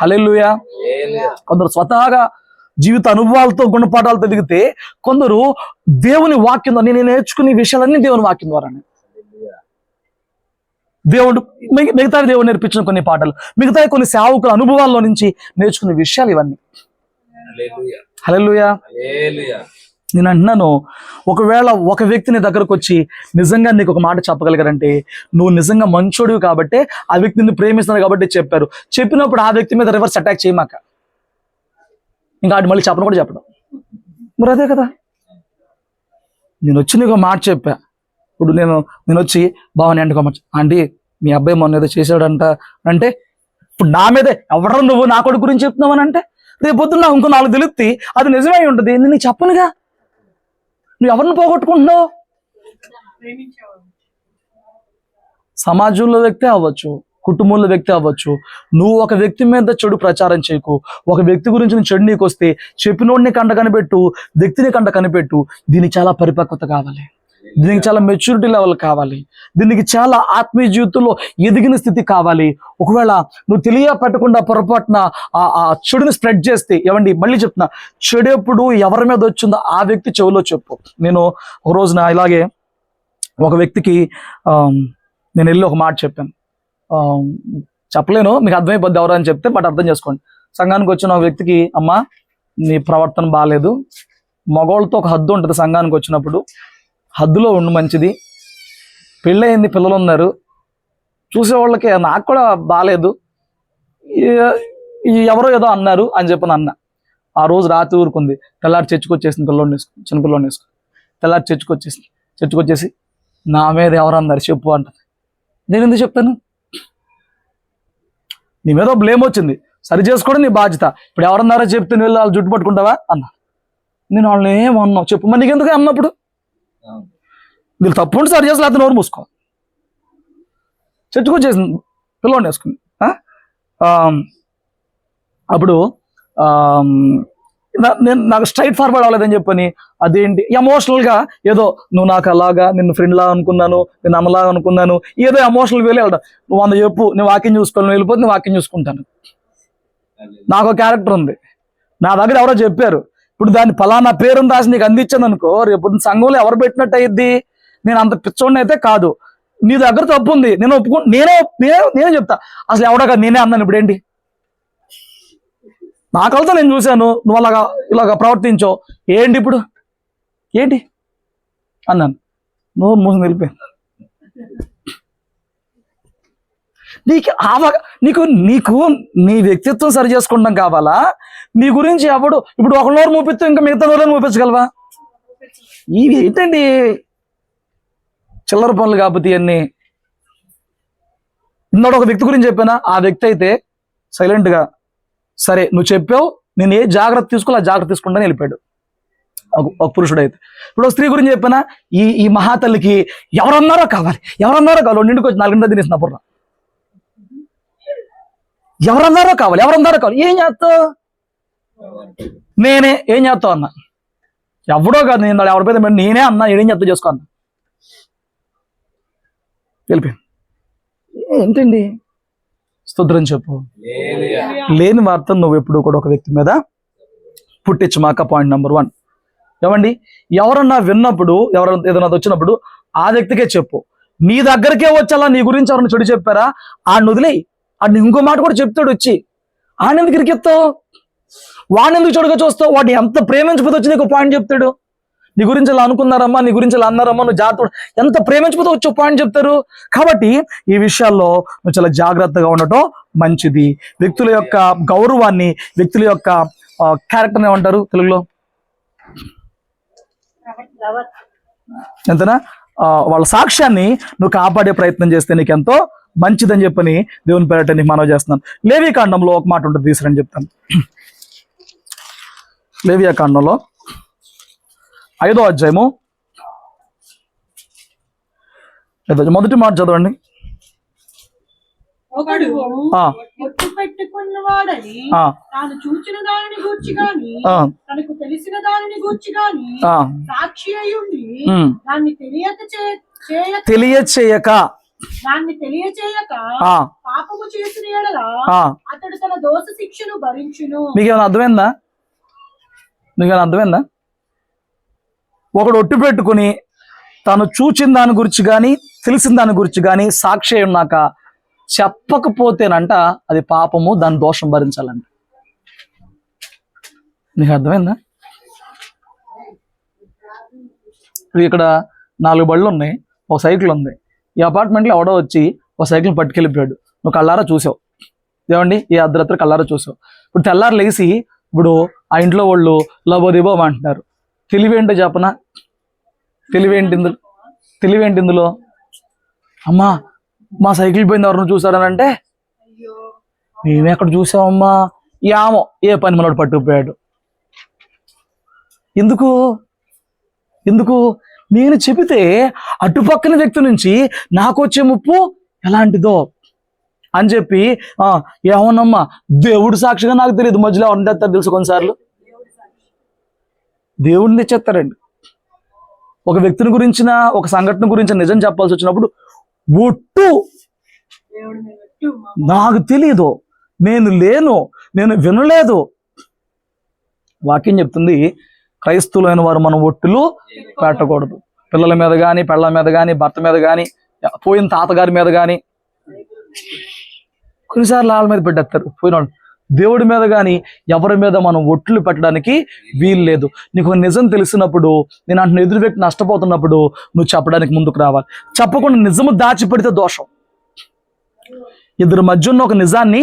హల్లెలూయా. కొందరు స్వతహాగా జీవిత అనుభవాలతో గుణపాఠాలతో ఎదిగితే, కొందరు దేవుని వాక్యం నేను నేర్చుకునే విషయాలన్నీ దేవుని వాక్యం ద్వారానే. దేవుడు మిగతా దేవుడు నేర్పించిన కొన్ని పాటలు, మిగతా కొన్ని సేవకుల అనుభవాల్లో నుంచి నేర్చుకునే విషయాలు ఇవన్నీ. హల్లెలూయా. నేను అంటున్నాను, ఒకవేళ ఒక వ్యక్తి నీ దగ్గరకు వచ్చి నిజంగా నీకు ఒక మాట చెప్పగలిగారంటే నువ్వు నిజంగా మంచోడివి కాబట్టి, ఆ వ్యక్తి నిన్ను ప్రేమిస్తున్నాడు కాబట్టి చెప్పారు. చెప్పినప్పుడు ఆ వ్యక్తి మీద రివర్స్ అటాక్ చేయమాక. ఇంకా అది మళ్ళీ చెప్పను కూడా చెప్పడం. మరి అదే కదా, నేను వచ్చి నీకు మాట చెప్పా. ఇప్పుడు నేను వచ్చి బావని అంటుకోమచ్చు, ఆంటీ మీ అబ్బాయి మొన్న ఏదో చేశాడంట అంటే, ఇప్పుడు నా మీదే ఎవరు నువ్వు నా కొడుకు గురించి చెప్తున్నావని అంటే, రేపు పొద్దున్న ఇంకో 4 తెలుస్తుంది, అది నిజమై ఉంటుంది. నేను చెప్పనుగా. నువ్వు ఎవరిని పోగొట్టుకుంటున్నావు? సమాజంలో వ్యక్తి అవ్వచ్చు, కుటుంబంలో వ్యక్తి అవ్వచ్చు. నువ్వు ఒక వ్యక్తి మీద చెడు ప్రచారం చేయకు. ఒక వ్యక్తి గురించి నువ్వు చెడు నీకు వస్తే చెప్పినోడిని కంట కనిపెట్టు, వ్యక్తిని కంట కనిపెట్టు. దీనికి చాలా పరిపక్వత కావాలి, దీనికి చాలా మెచ్యూరిటీ లెవెల్ కావాలి, దీనికి చాలా ఆత్మీయ జీవితంలో ఎదిగిన స్థితి కావాలి. ఒకవేళ నువ్వు తెలియపెట్టకుండా పొరపాటున ఆ చెడుని స్ప్రెడ్ చేస్తే, ఏమండి మళ్ళీ చెప్తున్నా, చెడు ఎప్పుడు ఎవరి మీద వచ్చిందో ఆ వ్యక్తి చెవిలో చెప్పు. నేను ఒక రోజున ఇలాగే ఒక వ్యక్తికి నేను వెళ్ళి ఒక మాట చెప్పాను. చెప్పలేను, మీకు అర్థమైపోద్ది ఎవరు అని చెప్తే, బట్ అర్థం చేసుకోండి. సంఘానికి వచ్చిన ఒక వ్యక్తికి, అమ్మా నీ ప్రవర్తన బాగాలేదు, మగవాళ్ళతో ఒక హద్దు ఉంటుంది సంఘానికి వచ్చినప్పుడు, హద్దులో ఉండు మంచిది, పెళ్ళయింది, పిల్లలు ఉన్నారు, చూసేవాళ్ళకి నాకు కూడా బాగాలేదు, ఎవరో ఏదో అన్నారు అని చెప్పని అన్న. ఆ రోజు రాత్రి ఊరుకుంది, తెల్లారి చర్చకొచ్చేసింది, చిన్న పిల్లోని వేసుకుని తెల్లారి చర్చకొచ్చేసి నా మీద ఎవరు అన్నారు చెప్పు అంటుంది. నేను ఎందుకు చెప్తాను? నీ మీద బ్లేమ్ వచ్చింది, సరి చేసుకోవడం నీ బాధ్యత. ఇప్పుడు ఎవరన్నారో చెప్తే నువ్వు వాళ్ళు జుట్టు పట్టుకుంటావా అన్నా. నేను వాళ్ళని ఏమన్నావు చెప్పు, మరి నీకెందుకు అన్నప్పుడు? వీళ్ళు తప్పు ఉంటే సరి చేసి, లేకపోతే నోరు మూసుకో. చర్చకొచ్చేసింది, పిల్లోని వేసుకుని. అప్పుడు నాకు స్ట్రైట్ ఫార్వర్డ్ అవ్వలేదని చెప్పని, అదేంటి ఎమోషనల్గా ఏదో నువ్వు నాకు అలాగా, నిన్ను ఫ్రెండ్ లాగా అనుకున్నాను, నేను అమ్మలాగా అనుకున్నాను, ఏదో ఎమోషనల్ వేలే వెళ్ళడం. నువ్వు 100 చెప్పు, నేను వాక్యం చూసుకోవాలి, నువ్వు వెళ్ళిపోతే నేను వాక్యం చూసుకుంటాను. నాకు ఒక క్యారెక్టర్ ఉంది, నా దగ్గర ఎవరో చెప్పారు, ఇప్పుడు దాన్ని ఫలానా పేరుని రాసి నీకు అందించాను అనుకో, రేపు సంఘంలో ఎవరు పెట్టినట్టు అయ్యిద్ది? నేను అంత పిచ్చోడిని అయితే కాదు, నీ దగ్గర తప్పు ఉంది, నేను నేనే చెప్తా, అసలు ఎవడో కాదు నేనే అన్నాను. ఇప్పుడు ఏంటి? నా కలతో నేను చూశాను, నువ్వు ఇలాగా ప్రవర్తించో, ఏంటి ఇప్పుడు ఏంటి అన్నాను. నువ్వు మూసి వెళ్ళిపోయాను. నీకు నీ వ్యక్తిత్వం సరి చేసుకుంటాం కావాలా? నీ గురించి ఎవడు ఇప్పుడు ఒక నోరు మూపిస్తూ ఇంకా మిగతా నోరుని మూపించగలవా? ఇవి ఏంటండి చిల్లర పనులు కాకపోతే ఇవన్నీ. ఇందాక ఒక వ్యక్తి గురించి చెప్పానా, ఆ వ్యక్తి అయితే సైలెంట్గా సరే నువ్వు చెప్పావు, నేను ఏ జాగ్రత్త తీసుకోవాలి ఆ జాగ్రత్త తీసుకుంటాను వెళ్ళిపోయాడు ఒక పురుషుడు. అయితే ఇప్పుడు స్త్రీ గురించి చెప్పానా, ఈ మహాతల్లికి ఎవరన్నారో కావాలి నిండుకు వచ్చి 4 గంటలు తినేసిన పుర్ర. ఎవరన్నారో కావాలి ఏం చేస్తావు? నేనే ఏం చేస్తావు అన్నా. ఎవడో కాదు, నేను ఎవరిపైతే నేనే అన్నా, ఏం చేస్తా చేసుకో అన్నా. వెళ్ళిపోయాను. ఏంటండి స్తోత్రం చెప్పు. లేని వార్త నువ్వు ఎప్పుడు కూడా ఒక వ్యక్తి మీద పుట్టించమాక. Point number 1. ఏమండి, ఎవరన్నా విన్నప్పుడు, ఏదైనా వచ్చినప్పుడు ఆ వ్యక్తికే చెప్పు. నీ దగ్గరికే వచ్చేలా నీ గురించి ఎవరన్నా చెడు చెప్పారా, ఆడిని వదిలేయి. ఆడిని ఇంకో మాట కూడా చెప్తాడు వచ్చి, ఆడిని ఎందుకు ఇరికెత్తావు? వాడిని ఎందుకు చెడుగా చూస్తావు? వాడిని ఎంత ప్రేమించిపోతే వచ్చి నీకు పాయింట్ చెప్తాడు. నీ గురించి ఇలా అనుకున్నారమ్మా, నీ గురించి ఇలా అన్నారమ్మా, నువ్వు జాగ్రత్త, ఎంత ప్రేమించిపోతే వచ్చి పాయింట్ చెప్తారు. కాబట్టి ఈ విషయాల్లో నువ్వు చాలా జాగ్రత్తగా ఉండటం మంచిది. వ్యక్తుల యొక్క గౌరవాన్ని, వ్యక్తుల యొక్క క్యారెక్టర్ని ఏమంటారు తెలుగులో? ఎంతనా వాళ్ళ సాక్ష్యాన్ని నువ్వు కాపాడే ప్రయత్నం చేస్తే నీకు ఎంతో మంచిదని చెప్పని దేవుని పేరట నీకు మనవి చేస్తున్నాను. లేవియాకాండంలో ఒక మాట ఉంటుంది, తీసుకురని చెప్తాను. లేవియాకాండంలో 5వ అధ్యాయము మొదటి మాట చదవండి. ఒకడు ఆ, ఒట్టు పెట్టుకున్నవాడని ఆ, తాను చూచిన దానిని గూర్చి గాని ఆ, తనకు తెలిసిన దానిని గూర్చి గాని ఆ, సాక్షి అయి ఉండి ఉమ్. దాన్ని తెలియచేయక తెలియచేయక ఆ, పాపము చేసిన ఎడల ఆ. అతడు తన దోష శిక్షను భరించును. మీకేమైనా అర్థమైందా? ఒకడు ఒట్టు పెట్టుకుని తాను చూచిన దాని గురించి కానీ తెలిసిన దాని గురించి కానీ సాక్షి అయి ఉన్నాక చెప్పకపోతేనంట అది పాపము, దాని దోషం భరించాలంట. నీకు అర్థమైందా? ఇక్కడ 4 బళ్ళు ఉన్నాయి, ఒక సైకిల్ ఉంది. ఈ అపార్ట్మెంట్లో ఎవడో వచ్చి ఒక సైకిల్ పట్టుకెళ్ళిపోయాడు. నువ్వు కళ్ళారా చూసావు, ఏమండి? ఈ అర్ధరాత్రి కళ్ళారా చూసావు. ఇప్పుడు తెల్లారు లేచి ఇప్పుడు ఆ ఇంట్లో వాళ్ళు లబోదిబో అంటున్నారు. తెలివేంటో చెప్పనా? తెలివేంటి ఇందులో? అమ్మా మా సైకిల్ పోయింది, ఎవరిని చూసాడనంటే మేమెక్కడ చూసామమ్మా, యామో ఏ పని మనోడు పట్టుకుపోయాడు. ఎందుకు నేను చెబితే అటుపక్కన వ్యక్తి నుంచి నాకు వచ్చే ముప్పు ఎలాంటిదో అని చెప్పి ఏమోనమ్మా దేవుడు సాక్షిగా నాకు తెలియదు, మధ్యలో ఎవరిని తెస్తారు తెలుసు. కొన్నిసార్లు దేవుడిని తెచ్చేస్తారండి. ఒక వ్యక్తిని గురించిన, ఒక సంఘటన గురించి నిజం చెప్పాల్సి వచ్చినప్పుడు ఒట్టు నాకు తెలియదు, నేను లేను, నేను వినలేదు. వాక్యం చెప్తుంది క్రైస్తవులైన వారు మనం ఒట్టులు పెట్టకూడదు. పిల్లల మీద కానీ, పెళ్ళ మీద కానీ, భర్త మీద కానీ, పోయిన తాతగారి మీద కానీ, కొన్నిసార్లు వాళ్ళ మీద పెట్టేస్తారు పోయినోళ్ళు. దేవుడి మీద కానీ ఎవరి మీద మనం ఒట్లు పెట్టడానికి వీలు లేదు. నీకు నిజం తెలిసినప్పుడు, నేను అంటున్న ఎదురు వ్యక్తి నష్టపోతున్నప్పుడు నువ్వు చెప్పడానికి ముందుకు రావాలి. చెప్పకుండా నిజము దాచిపెడితే దోషం. ఇద్దరి మధ్య ఉన్న ఒక నిజాన్ని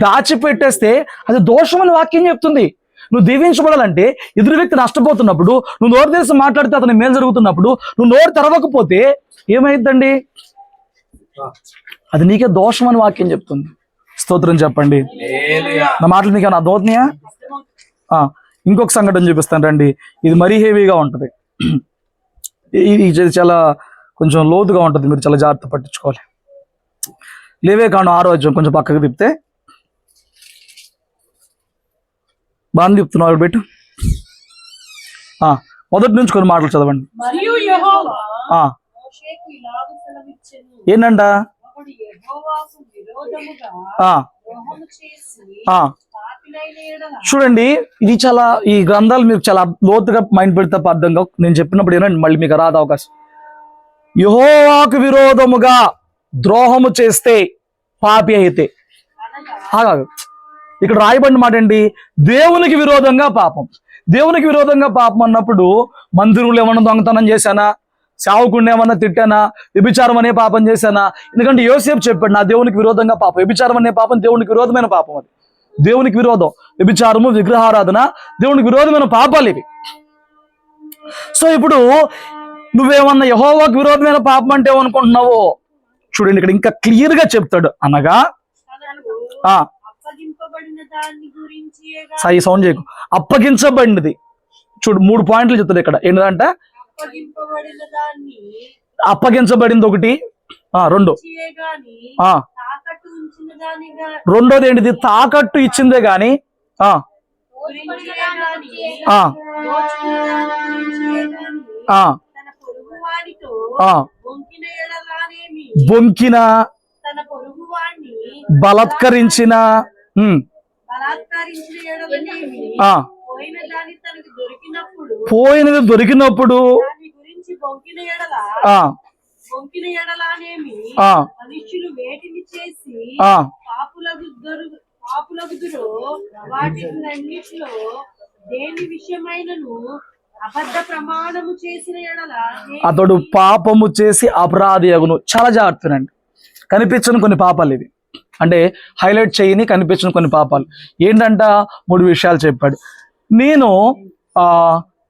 దాచిపెట్టేస్తే అది దోషం అని వాక్యం చెప్తుంది. నువ్వు దీవించబడాలంటే ఎదురు వ్యక్తి నష్టపోతున్నప్పుడు నువ్వు నోరు తెరిచి మాట్లాడితే అతని మేలు జరుగుతున్నప్పుడు నువ్వు నోరు తెరవకపోతే ఏమైందండి? అది నీకే దోషం అని వాక్యం చెప్తుంది. స్తోత్రం చెప్పండి. నా మాటలు మీకు ఏమైనా అర్థమవుతున్నాయా? ఇంకొక సంఘటన చూపిస్తాను రండి. ఇది మరీ హెవీగా ఉంటుంది, ఇది చాలా కొంచెం లోతుగా ఉంటుంది, మీరు చాలా జాగ్రత్త పట్టించుకోవాలి. లేవియకాండం 6వ అధ్యాయం కొంచెం పక్కకు తిప్పితే బాగా చెప్తున్నావు పెట్టు. మొదటి నుంచి కొన్ని మాటలు చదవండి. మరియు యెహోవా మోషేకు ఇలాగు సెలవిచ్చెను. ఏంటంట? ఒకడు యెహోవాకు విరోధముగా ద్రోహము చేసి పాపినైన ఎడల. చూడండి, ఇది చాలా, ఈ గ్రంథాలు మీరు చాలా లోతుగా మైండ్ పెడితే అర్థంగా నేను చెప్పినప్పుడు ఏనండి మళ్ళీ మీకు రాదు అవకాశం. యెహోవాకు విరోధముగా ద్రోహము చేస్తే పాపి అయితే, ఇక్కడ రాయబడిన మాట ఏంటి? దేవునికి విరోధంగా పాపం. దేవునికి విరోధంగా పాపం అన్నప్పుడు మందిరంలో ఏమన్నా దొంగతనం చేశానా, సేవకుడిని ఏమన్నా తిట్టానా, వ్యభిచారం అనే పాపం చేశానా? ఎందుకంటే యోసేపు చెప్పాడు, నా దేవునికి విరోధంగా పాపం. వ్యభిచారం అనే పాపం దేవునికి విరోధమైన పాపం. అది దేవునికి విరోధం. వ్యభిచారము, విగ్రహారాధన దేవునికి విరోధమైన పాపాలు ఇవి. సో ఇప్పుడు నువ్వేమన్నా యెహోవాకు విరోధమైన పాపం అంటే ఏమనుకుంటున్నావో చూడండి, ఇక్కడ ఇంకా క్లియర్ గా చెప్తాడు. అనగా సాయి సౌండ్ చేయకు. అప్పగించబడినది. చూడు 3 పాయింట్లు చెప్తాడు ఇక్కడ. ఏంటంటే అప్పగించబడింది ఒకటి, 2 రెండోది ఏంటిది? తాకట్టు ఇచ్చిందే గాని బొంకిన, బలాత్కరించిన, పోయినది దొరికినప్పుడు మనుష్యులు వేటిని చేసి పాపులగుదురో వాటిలో దేని విషయమైనను అబద్ధ ప్రమాణము చేసిన ఎడల అతడు పాపము చేసి అపరాధి అగును. చాలా జాగ్రత్తనండి. కనిపించని కొన్ని పాపాలు ఇవి, అంటే హైలైట్ చేయని కనిపించిన కొన్ని పాపాలు. ఏంటంట 3 విషయాలు చెప్పాడు. నేను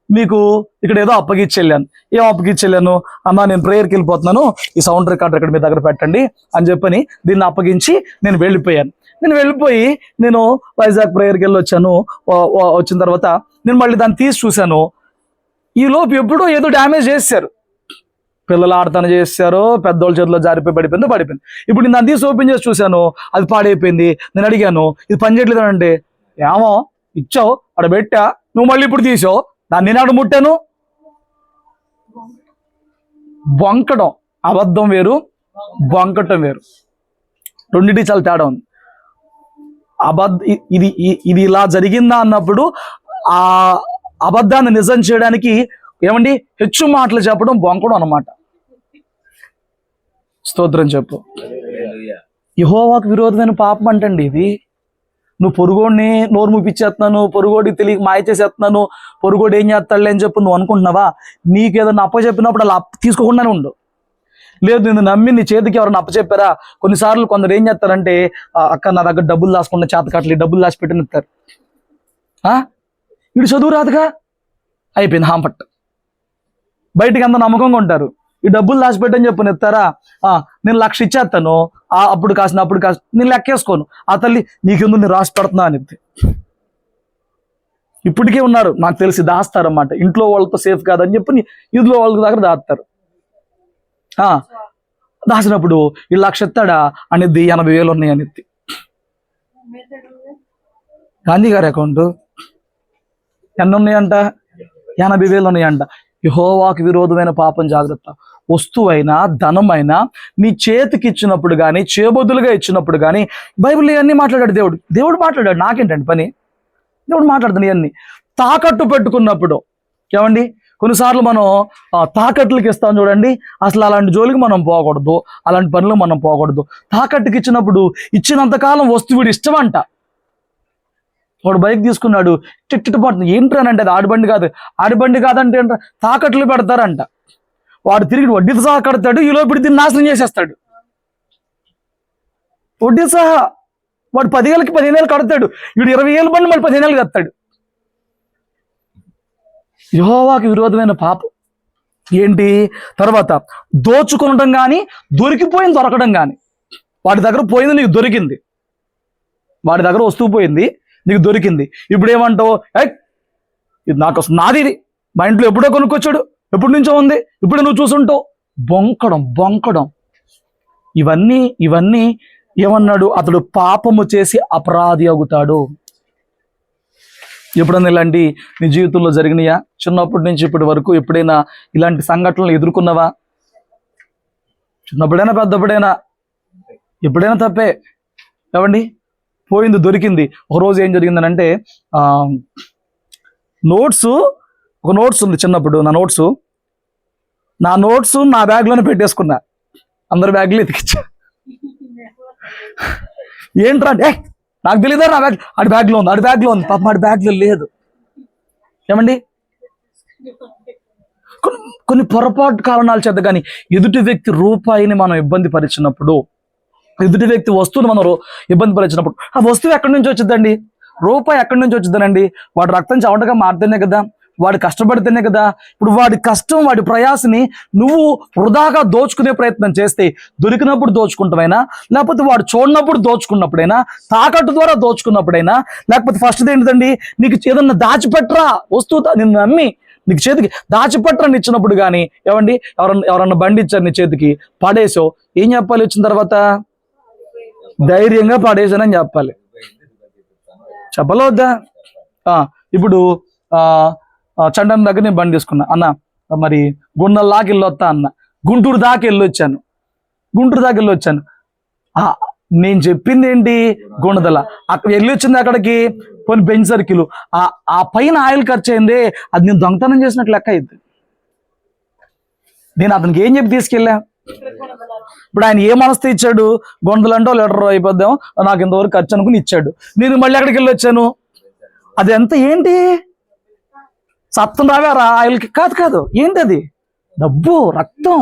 మీకు ఇక్కడ ఏదో అప్పగిచ్చెళ్ళాను. ఏం అప్పగిచ్చెళ్ళాను? అమ్మా నేను ప్రేయర్కి వెళ్ళిపోతున్నాను, ఈ సౌండ్ రికార్డర్ ఇక్కడ మీ దగ్గర పెట్టండి అని చెప్పని దీన్ని అప్పగించి నేను వెళ్ళిపోయాను. నేను వెళ్ళిపోయి వైజాగ్ ప్రేయర్కి వెళ్ళి వచ్చాను. వచ్చిన తర్వాత నేను మళ్ళీ దాన్ని తీసి చూశాను. ఈ లోపు ఎప్పుడో ఏదో డ్యామేజ్ చేశారు, పిల్లలు ఆడతాను చేశారు, పెద్దోళ్ళ చేతిలో జారిపోయి పడిపోయింది. ఇప్పుడు నేను తీసి ఓపెన్ చేసి చూశాను, అది పాడైపోయింది. నేను అడిగాను ఇది పని చేయట్లేదు అంటే, ఏమో ఇచ్చావు అక్కడ పెట్టా, నువ్వు మళ్ళీ ఇప్పుడు తీసావు, దాన్ని నేను అక్కడ ముట్టాను. బొంకడం, అబద్ధం వేరు, బొంకటం వేరు, రెండింటి చాలా తేడా ఉంది. ఇది ఇలా జరిగిందా అన్నప్పుడు ఆ అబద్ధాన్ని నిజం చేయడానికి ఏమండి హెచ్చు మాటలు చెప్పడం బొంకడం అన్నమాట. స్తోత్రం చెప్పు. యెహోవాకు విరోధమైన పాపం అంటండి ఇది. నువ్వు పొరుగోడిని నోరు ముప్పించేస్తున్నాను, పొరుగోడికి తెలియక మాయ చేసేస్తున్నాను, పొరుగోడు ఏం చేస్తాడులే అని చెప్పి నువ్వు అనుకుంటున్నావా? నీకు ఏదైనా అప్పచెప్పినప్పుడు అలా తీసుకోకుండానే ఉండు. లేదు నేను నమ్మి నీ చేతికి ఎవరైనా అప్పచెప్పారా? కొన్నిసార్లు కొందరు ఏం చేస్తారంటే, అక్క నా దగ్గర డబ్బులు దాచుకున్న చేతకట్లే, డబ్బులు దాచి పెట్టినిస్తారు. వీడు చదువు రాదుగా, అయిపోయింది హాంపట్. బయటికి అంత నమ్మకంగా ఉంటారు. ఈ డబ్బులు దాచిపెట్టని చెప్పని ఎత్తారా, నేను 1,00,000 ఇచ్చేస్తాను, అప్పుడు కాసిన నేను లెక్కేసుకోను. ఆ తల్లి నీకెందుకు నేను రాసి పెడుతున్నా అని చెప్తే ఇప్పటికే ఉన్నారు నాకు తెలిసి దాస్తారన్నమాట. ఇంట్లో వాళ్ళతో సేఫ్ కాదని చెప్పి ఇంట్లో వాళ్ళ దగ్గర దాస్తారు. దాచినప్పుడు ఈ 1,00,000 ఎత్తాడా అనేది 80,000 ఉన్నాయి అనేది గాంధీ గారి అకౌంట్. ఎన్ని ఉన్నాయంట? 80,000 ఉన్నాయంట. యెహోవాకు విరోధమైన పాపం జాగ్రత్త. వస్తువైనా ధనమైనా నీ చేతికి ఇచ్చినప్పుడు కానీ, చేబొద్దులుగా ఇచ్చినప్పుడు కానీ, బైబిల్ ఇవన్నీ మాట్లాడాడు దేవుడు మాట్లాడాడు. నాకేంటండి పని? దేవుడు మాట్లాడుతుంది ఇవన్నీ. తాకట్టు పెట్టుకున్నప్పుడు ఏమండి, కొన్నిసార్లు మనం తాకట్లకి ఇస్తాం చూడండి, అసలు అలాంటి జోలికి మనం పోకూడదు, అలాంటి పనులు మనం పోకూడదు. తాకట్టుకి ఇచ్చినప్పుడు ఇచ్చినంతకాలం వస్తువుడు ఇష్టమంట. వాడు బైక్ తీసుకున్నాడు, చిట్టు పడుతుంది, ఏంట్రానంటే అది ఆడిబండి కాదంటే ఏంట్రా, తాకట్లు పెడతారంట. వాడు తిరిగి వడ్డీ సహా కడతాడు, ఈ లోపు దీన్ని నాశనం చేసేస్తాడు. వడ్డీ సహా వాడు 10,000కి 15,000 కడతాడు, వీడు 20,000 బండి మళ్ళీ 15,000 కడతాడు. యెహోవాకి విరోధమైన పాపం ఏంటి? తర్వాత దోచుకొనడం కానీ, దొరికిపోయింది దొరకడం కానీ. వాడి దగ్గర పోయింది, నీకు దొరికింది. వాడి దగ్గర వస్తువు పోయింది, నీకు దొరికింది. ఇప్పుడు ఏమంటావు? ఇది నాకు నాది, ఇది మా ఇంట్లో ఎప్పుడో కొనుక్కొచ్చాడు, ఎప్పటి నుంచో ఉంది, ఇప్పుడు నువ్వు చూసుంటావు. బొంకడం ఇవన్నీ ఏమన్నాడు? అతడు పాపము చేసి అపరాధి అవుతాడు. ఎప్పుడైనా ఇలాంటి నీ జీవితంలో జరిగినాయా? చిన్నప్పటి నుంచి ఇప్పటి వరకు ఎప్పుడైనా ఇలాంటి సంఘటనలు ఎదుర్కొన్నావా? చిన్నప్పుడైనా పెద్దప్పుడైనా ఎప్పుడైనా తప్పే. ఏమండి, పోయింది దొరికింది. ఒకరోజు ఏం జరిగిందనంటే, ఒక నోట్స్ ఉంది చిన్నప్పుడు. నా నోట్స్ నా బ్యాగ్లోనే పెట్టేసుకున్నా, అందరి బ్యాగ్లో ఎతికిచ్చా. ఏంట్రా అంటే, నాకు తెలియదా నా బ్యాగ్, ఆడి బ్యాగ్లో ఉంది, పాపం ఆడి బ్యాగ్లో లేదు. ఏమండి, కొన్ని పొరపాటు కారణాల చేత కానీ ఎదుటి వ్యక్తి రూపాయిని మనం ఇబ్బంది పరిచినప్పుడు, ఎదుటి వ్యక్తి వస్తువుని మనం ఇబ్బంది పరిచినప్పుడు, ఆ వస్తువు ఎక్కడి నుంచి వచ్చిందండి? రూపాయి ఎక్కడి నుంచి వచ్చిందనండి? వాడు రక్తం చెమటగా మారితేనే కదా, వాడు కష్టపడితేనే కదా. ఇప్పుడు వాడి కష్టం, వాడి ప్రయాసని నువ్వు వృధాగా దోచుకునే ప్రయత్నం చేస్తే, దొరికినప్పుడు దోచుకుంటామైనా, లేకపోతే వాడు చూడనప్పుడు దోచుకున్నప్పుడైనా, తాకట్టు ద్వారా దోచుకున్నప్పుడైనా, లేకపోతే ఫస్ట్ ఏంటిదండి, నీకు ఏదన్నా దాచిపెట్టరా వస్తువు, నిన్ను నమ్మి నీకు చేతికి దాచిపెట్టరని ఇచ్చినప్పుడు కానీ, ఏమండి, ఎవరన్నా బండి ఇచ్చారు నీ చేతికి, పడేసో, ఏం చెప్పాలి? వచ్చిన తర్వాత ధైర్యంగా పడేసానని చెప్పాలి. చెప్పాలా వద్దా? ఇప్పుడు చండన్ దగ్గర నేను బండి తీసుకున్నా, అన్న మరి గుండెల దాకా వెళ్ళొస్తా అన్న, గుంటూరు దాకా వెళ్ళొచ్చాను. నేను చెప్పింది ఏంటి? గుణదల. అక్కడ వెళ్ళి వచ్చింది అక్కడికి కొన్ని బెంచ్ సర్కిల్, ఆ పైన ఆయిల్ ఖర్చు అయింది, అది నేను దొంగతనం చేసినట్లు లెక్క అయింది. నేను అతనికి ఏం చెప్పి తీసుకెళ్ళా? ఇప్పుడు ఆయన ఏ మనసుతో ఇచ్చాడు? గొంతులంటో లీటర్ అయిపోద్దాం, నాకు ఇంతవరకు ఖర్చు అనుకుని ఇచ్చాడు. నేను మళ్ళీ ఎక్కడికి వెళ్ళి వచ్చాను? అది ఎంత ఏంటి? సత్తం రావారా ఆయిల్కి? కాదు. ఏంటి అది? డబ్బు, రక్తం.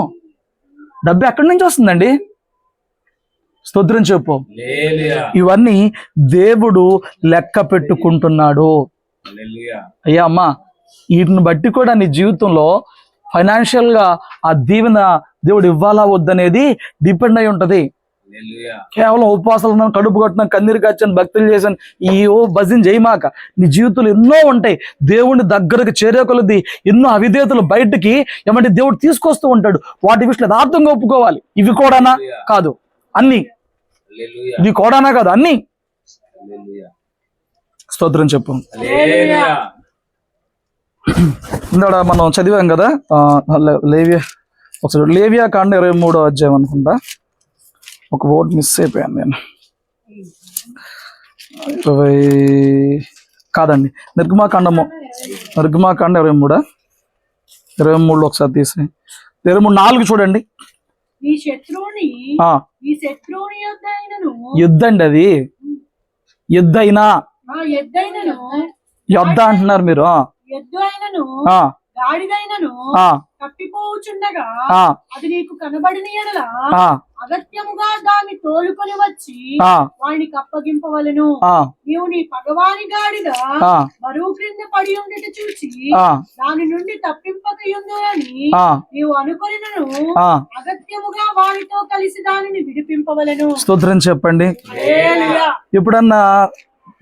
డబ్బు ఎక్కడి నుంచి వస్తుందండి? స్తోత్రం చెప్పు. ఇవన్నీ దేవుడు లెక్క పెట్టుకుంటున్నాడు. అయ్యా అమ్మా, వీటిని బట్టి కూడా నీ జీవితంలో ఫైనాన్షియల్ గా ఆ దీవెన దేవుడు ఇవ్వాలా వద్దనేది డిపెండ్ అయి ఉంటది. కేవలం ఉపవాసాలు ఉన్నాను, కడుపు కొట్టినాను, కన్నీరు కాచాను, భక్తులు చేశాను, ఈ భజన చేయమాక. నీ జీవితంలో ఎన్నో ఉంటాయి. దేవుని దగ్గరకు చేరే కొలది ఎన్నో అవిధేతలు బయటికి ఏమంటే దేవుడు తీసుకొస్తూ ఉంటాడు. వాటి విషయంలో యథార్థంగా ఒప్పుకోవాలి. ఇవి కూడానా కాదు అన్ని, ఇవి కూడానా కాదు అన్ని. స్తోత్రం చెప్పు. ఇందాడ మనం చదివాం కదా లేవియా, ఒకసారి లేవియా కాండ 23వ అధ్యాయం అనుకుంటా. ఒక వర్డ్ మిస్ అయిపోయాను నేను. 20 కాదండి, నిర్గమాకాండ 23 ఒకసారి తీసి 23:4 చూడండి. ఈ శత్రువుని యొద్ద అయినను, యుద్ధ అండి అది, యుద్ధ అయినా, ఎద్దైనను, యుద్ధ అంటున్నారు మీరు. ఎద్దు అయినను, గాడిదైనను తప్పిపోవుచుండగా అది నీకు కనబడిన యెడల అగత్యముగా దాన్ని తోలుకొని వచ్చి వాడికి అప్పగింపవలెను. నీవు నీ పగవాని గాడిద బరువు క్రింద పడి ఉండట చూసి దాని నుండి తప్పింపకయుందునని నీవు అనుకొనినను అగత్యముగా వాడితో కలిసి దానిని విడిపింపవలెను. స్తోత్రం చెప్పండి. ఎప్పుడన్నా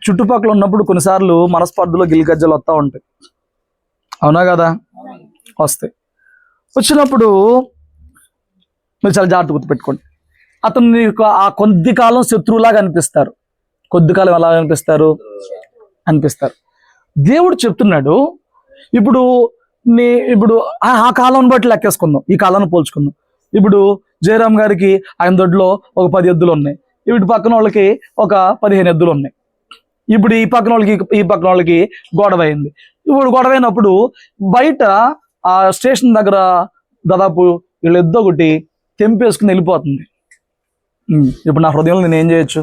చుట్టుపక్కల ఉన్నప్పుడు కొన్నిసార్లు మనస్పర్ధలో గిలిగజ్జలు వస్తూ ఉంటాయి, అవునా కదా? వస్తాయి. వచ్చినప్పుడు మీరు చాలా జాగ్రత్త గుర్తుపెట్టుకోండి. అతను నీకు ఆ కొద్ది కాలం శత్రువులాగా అనిపిస్తారు. కొద్ది కాలం ఎలా అనిపిస్తారు. దేవుడు చెప్తున్నాడు, ఇప్పుడు ఆ కాలం బట్టి లెక్కేసుకుందాం, ఈ కాలాన్ని పోల్చుకుందాం. ఇప్పుడు జయరాం గారికి ఆయన దొడ్లో ఒక 10 ఎద్దులు ఉన్నాయి, ఇప్పుడు పక్కన వాళ్ళకి ఒక 15 ఎద్దులు ఉన్నాయి. ఇప్పుడు ఈ పక్కన వాళ్ళకి గొడవ అయింది. ఇప్పుడు గొడవ అయినప్పుడు బయట ఆ స్టేషన్ దగ్గర దాదాపు వీళ్ళు ఎద్దొకటి తెంపేసుకుని వెళ్ళిపోతుంది. ఇప్పుడు నా హృదయంలో నేను ఏం చేయొచ్చు?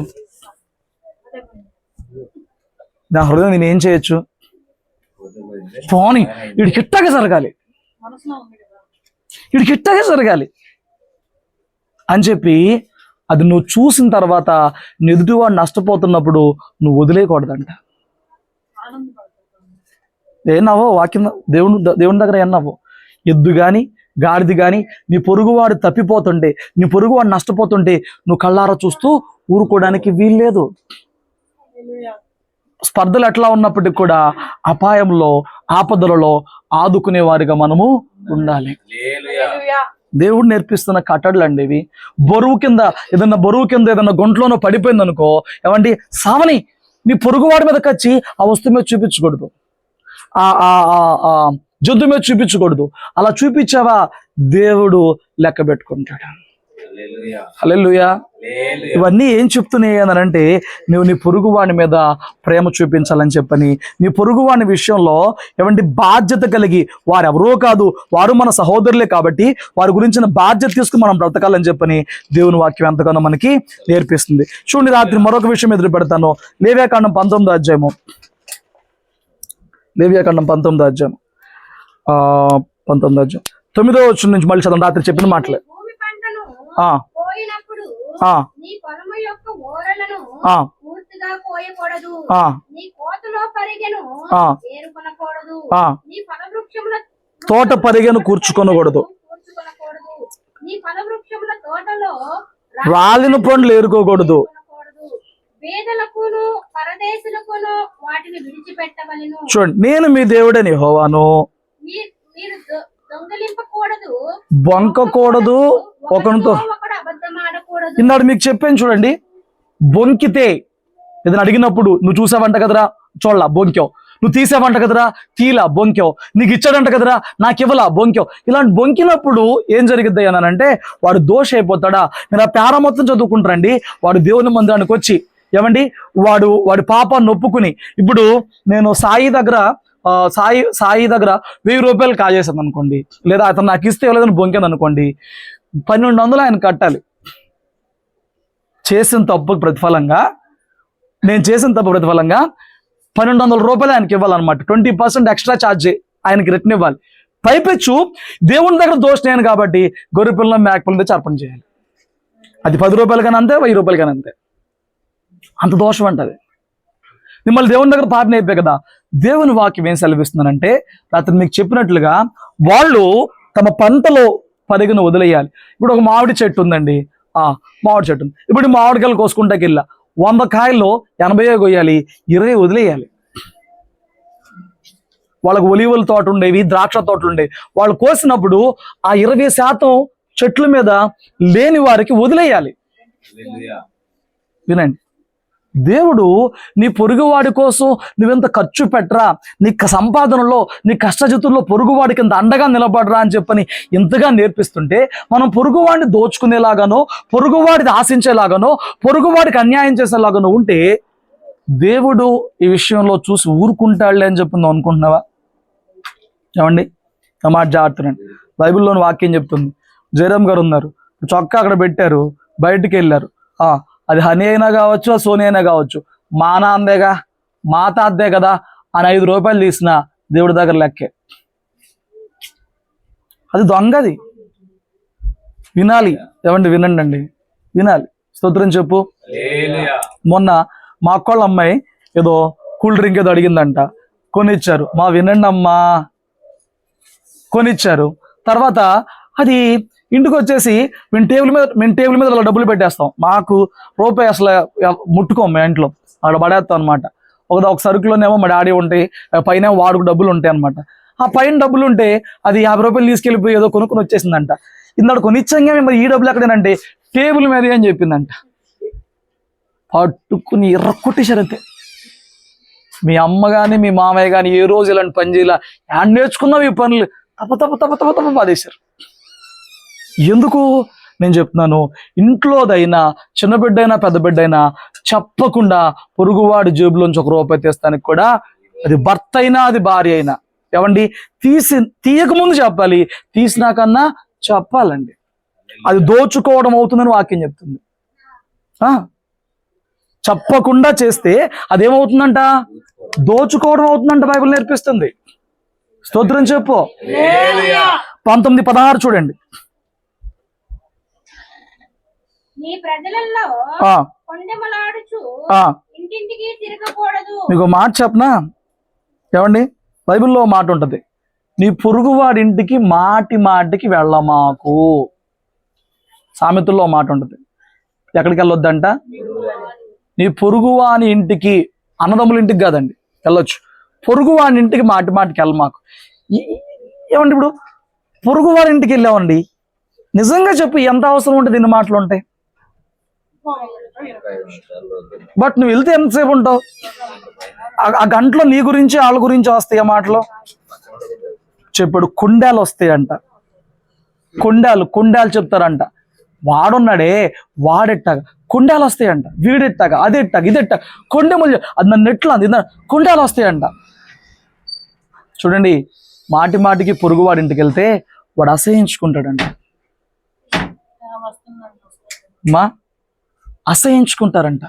పోనీ వీడికి ఇట్టాగే జరగాలి అని చెప్పి అది నువ్వు చూసిన తర్వాత ఎదుటివాడు నష్టపోతున్నప్పుడు నువ్వు వదిలేయకూడదంట. ఏనావో వాక్యం దేవుని దగ్గర ఏనావో, ఎద్దు కానీ గాడిది కానీ నీ పొరుగువాడు తప్పిపోతుంటే, నీ పొరుగువాడు నష్టపోతుంటే నువ్వు కళ్ళారా చూస్తూ ఊరుకోవడానికి వీల్లేదు. స్పర్ధలు ఎట్లా ఉన్నప్పటికీ కూడా అపాయంలో ఆపదలలో ఆదుకునే వారిగా మనము ఉండాలి. దేవుడు నేర్పిస్తున్న కట్టడలు అండి ఇవి. బరువు కింద ఏదన్నా గుంట్లోనో పడిపోయింది అనుకో, ఏమండి సావని నీ పొరుగువాడి మీద కచ్చి ఆ వస్తువు మీద చూపించకూడదు, ఆ జంతు మీద చూపించకూడదు. అలా చూపించావా దేవుడు లెక్క పెట్టుకుంటాడు. హల్లెలూయా. ఇవన్నీ ఏం చెప్తున్నాయి అని అంటే, నువ్వు నీ పొరుగువాడి మీద ప్రేమ చూపించాలని చెప్పని, నీ పొరుగువాడి విషయంలో ఏమంటే బాధ్యత కలిగి, వారు ఎవరో కాదు, వారు మన సహోదరులే కాబట్టి వారి గురించిన బాధ్యత తీసుకుని మనం బ్రతకాలని చెప్పని దేవుని వాక్యం ఎంతగానో మనకి నేర్పిస్తుంది. చూడండి, రాత్రి మరొక విషయం ఎదురు పెడతాను. లేవియాకాండం 19వ అధ్యాయము, 19వ అధ్యాయం 9వ వచనం నుంచి మళ్ళీ చదవండి. రాత్రి చెప్పిన మాటలే. పోయినప్పుడు నీ పొలము యొక్క ఓరలను పూర్తిగా కోయకూడదు, నీ కోతలో పరిగెను ఏరుకొనకూడదు, నీ ఫలవృక్షముల తోట పరిగెను కూర్చుకొనకూడదు, నీ ఫలవృక్షముల తోటలో రాలిన పండ్లు ఏరుకోకూడదు, పేదలకును పరదేశులకును వాటిని విడిచిపెట్టవలెను. చూడండి, నేను మీ దేవుడని యెహోవాను, మీరు దొంగలింపకూడదు, బొంకకూడదు, ఒకరితో ఇన్నాడు మీకు చెప్పాను. చూడండి, బొంకితే ఏదైనా అడిగినప్పుడు నువ్వు చూసావంట కదరా, చూడలా బొంకావు, నువ్వు తీసావంట కదరా, తీలా బొంకావు, నీకు ఇచ్చాడంట కదరా, నాకు ఇవ్వలా బొంకావు. ఇలాంటి బొంకినప్పుడు ఏం జరిగిద్ది అని అంటే వాడు దోష అయిపోతాడా. మీరు ఆ పేర మొత్తం చదువుకుంటారండి. వాడు దేవుని మందిరానికి వచ్చి ఏమండి వాడి పాపాన్ని ఒప్పుకుని, ఇప్పుడు నేను సాయి దగ్గర 1000 రూపాయలు కాజేసాను అనుకోండి, లేదా అతను నాకు ఇస్తే ఇవ్వలేదని బొంకాను అనుకోండి, 1200 ఆయన కట్టాలి. చేసిన తప్పుకు ప్రతిఫలంగా, నేను చేసిన తప్పు ప్రతిఫలంగా 1200 రూపాయలు ఆయనకి ఇవ్వాలన్నమాట. 20% ఎక్స్ట్రా ఛార్జ్ ఆయనకి రిటర్న్ ఇవ్వాలి. పైపెచ్చు దేవుని దగ్గర దోషం కాబట్టి గొర్రె పిల్లలు మేకపిల్లలు తెచ్చి అర్పణ చేయాలి. అది 10 రూపాయలు కానీ అంతే, 1000 రూపాయలు కానీ అంతే. అంత దోషం అంటది. మిమ్మల్ని దేవుని దగ్గర పాపం అయిపోయి కదా. దేవుని వాక్యం ఏం సెలవిస్తుందనంటే, రాత్రి మీకు చెప్పినట్లుగా వాళ్ళు తమ పంటలో పరిగెను వదిలేయాలి. ఇప్పుడు ఒక మామిడి చెట్టు ఉందండి, మామిడి చెట్టు ఉంది. ఇప్పుడు ఈ మామిడికాయలు కోసుకుంటాకి వెళ్ళా 100 కాయల్లో 80 కొయ్యాలి, 20 వదిలేయాలి. వాళ్ళకి ఒలివల తోట ఉండేవి, ద్రాక్ష తోటలు ఉండేవి. వాళ్ళు కోసినప్పుడు ఆ 20% చెట్ల మీద లేని వారికి వదిలేయాలి. వినండి, దేవుడు నీ పొరుగువాడి కోసం నువ్వెంత ఖర్చు పెట్టరా, నీ సంపాదనలో, నీ కష్టజితుల్లో పొరుగువాడికి ఇంత అండగా నిలబడరా అని చెప్పని ఇంతగా నేర్పిస్తుంటే, మనం పొరుగువాడిని దోచుకునేలాగానో, పొరుగువాడిని ఆశించేలాగానో, పొరుగువాడికి అన్యాయం చేసేలాగానో ఉంటే దేవుడు ఈ విషయంలో చూసి ఊరుకుంటాడులే అని చెప్పి నువ్వు అనుకుంటున్నావా? ఏమండి, ఆ మాట జాగ్రత్తనండి. బైబిల్లోని వాక్యం చెప్తుంది. జయరామ్ గారు ఉన్నారు, చొక్కా అక్కడ పెట్టారు, బయటికి వెళ్ళారు. అది హనీ అయినా కావచ్చు, ఆ సోనీ అయినా కావచ్చు, మా నాన్నదేగా, మా తాతదే కదా అని 5 రూపాయలు తీసిన దేవుడి దగ్గర లెక్కే. అది దొంగది. వినాలి. ఏమండి, వినండి అండి, వినాలి. స్తోత్రం చెప్పు. మొన్న మా అక్కోళ్ళ అమ్మాయి ఏదో కూల్ డ్రింక్ ఏదో అడిగిందంట, కొనిచ్చారు. వినండి అమ్మా, కొనిచ్చారు. తర్వాత అది ఇంటికి వచ్చేసి మేము టేబుల్ మీద అలా డబ్బులు పెట్టేస్తాం. మాకు రూపాయి అసలు ముట్టుకోం, మా ఇంట్లో అక్కడ పడేస్తాం అనమాట. ఒక సరుకులోనేమో మా డాడీ ఉంటాయి, పైన వాడుకు డబ్బులు ఉంటాయి అనమాట. ఆ పైన డబ్బులు ఉంటే అది 50 రూపాయలు తీసుకెళ్ళిపోయి ఏదో కొనుక్కొని వచ్చేసిందంట. ఇందాడు కొనిచ్చంగా మరి ఈ డబ్బులు ఎక్కడేనంటే టేబుల్ మీద అని చెప్పిందంట. పట్టుకుని ఎర్రకొట్టేశారంతే. మీ అమ్మ కానీ మీ మామయ్య కానీ ఏ రోజు ఇలాంటి పని చేయాల, యాడ్ నేర్చుకున్నావు ఈ పనులు, తప్ప బాధేశారు. ఎందుకు నేను చెప్తున్నాను, ఇంట్లోదైనా చిన్న బిడ్డైనా పెద్ద బిడ్డైనా చెప్పకుండా పొరుగువాడి జేబులోంచి 1 రూపాయి తీస్తానికి కూడా, అది భర్త అయినా అది భార్య అయినా, ఏమండి, తీయకముందు చెప్పాలి, తీసినాకన్నా చెప్పాలండి. అది దోచుకోవడం అవుతుందని వాక్యం చెప్తుంది. చెప్పకుండా చేస్తే అదేమవుతుందంట, దోచుకోవడం అవుతుందంట. బైబిల్ నేర్పిస్తుంది. స్తోత్రం చెప్పు. 19:16 చూడండి. నీ ప్రజలలో కొండెమలాడుచు ఇంటింటికి తిరగకూడదు. మీకు మాట చెప్పనా? ఏమండి, బైబిల్లో మాట ఉంటది, నీ పొరుగువాడి ఇంటికి మాటికి వెళ్ళమాకు. సామెతల్లో మాట ఉంటది, ఎక్కడికి వెళ్ళొద్దంట, నీ పొరుగువాని ఇంటికి, అన్నదమ్ముల ఇంటికి కాదండి వెళ్ళొచ్చు, పొరుగువాని ఇంటికి మాటికి వెళ్ళమాకు. ఏమండి, ఇప్పుడు పొరుగువారి ఇంటికి వెళ్ళామండి, నిజంగా చెప్పు ఎంత అవసరం ఉంటుంది ఇన్ని మాటలు ఉంటాయి. బట్ నువ్వు వెళ్తే ఎంతసేపు ఉంటావు? ఆ గంటలో నీ గురించి వాళ్ళ గురించి వస్తాయి ఆ మాటలు. చెప్పాడు, కుండాలు వస్తాయంట. కుండాలు చెప్తారంట. వాడున్నాడే వాడెట్టాగా కుండాలు వస్తాయంట, వీడెట్టాగా అదెట్టాగా ఇదెట్టాగా కొండెములు, అది నన్ను ఎట్లా అంది, కుండాలు వస్తాయంట. చూడండి, మాటికి పొరుగువాడి ఇంటికి వెళ్తే వాడు అసహించుకుంటాడంట. అసహించుకుంటారంట.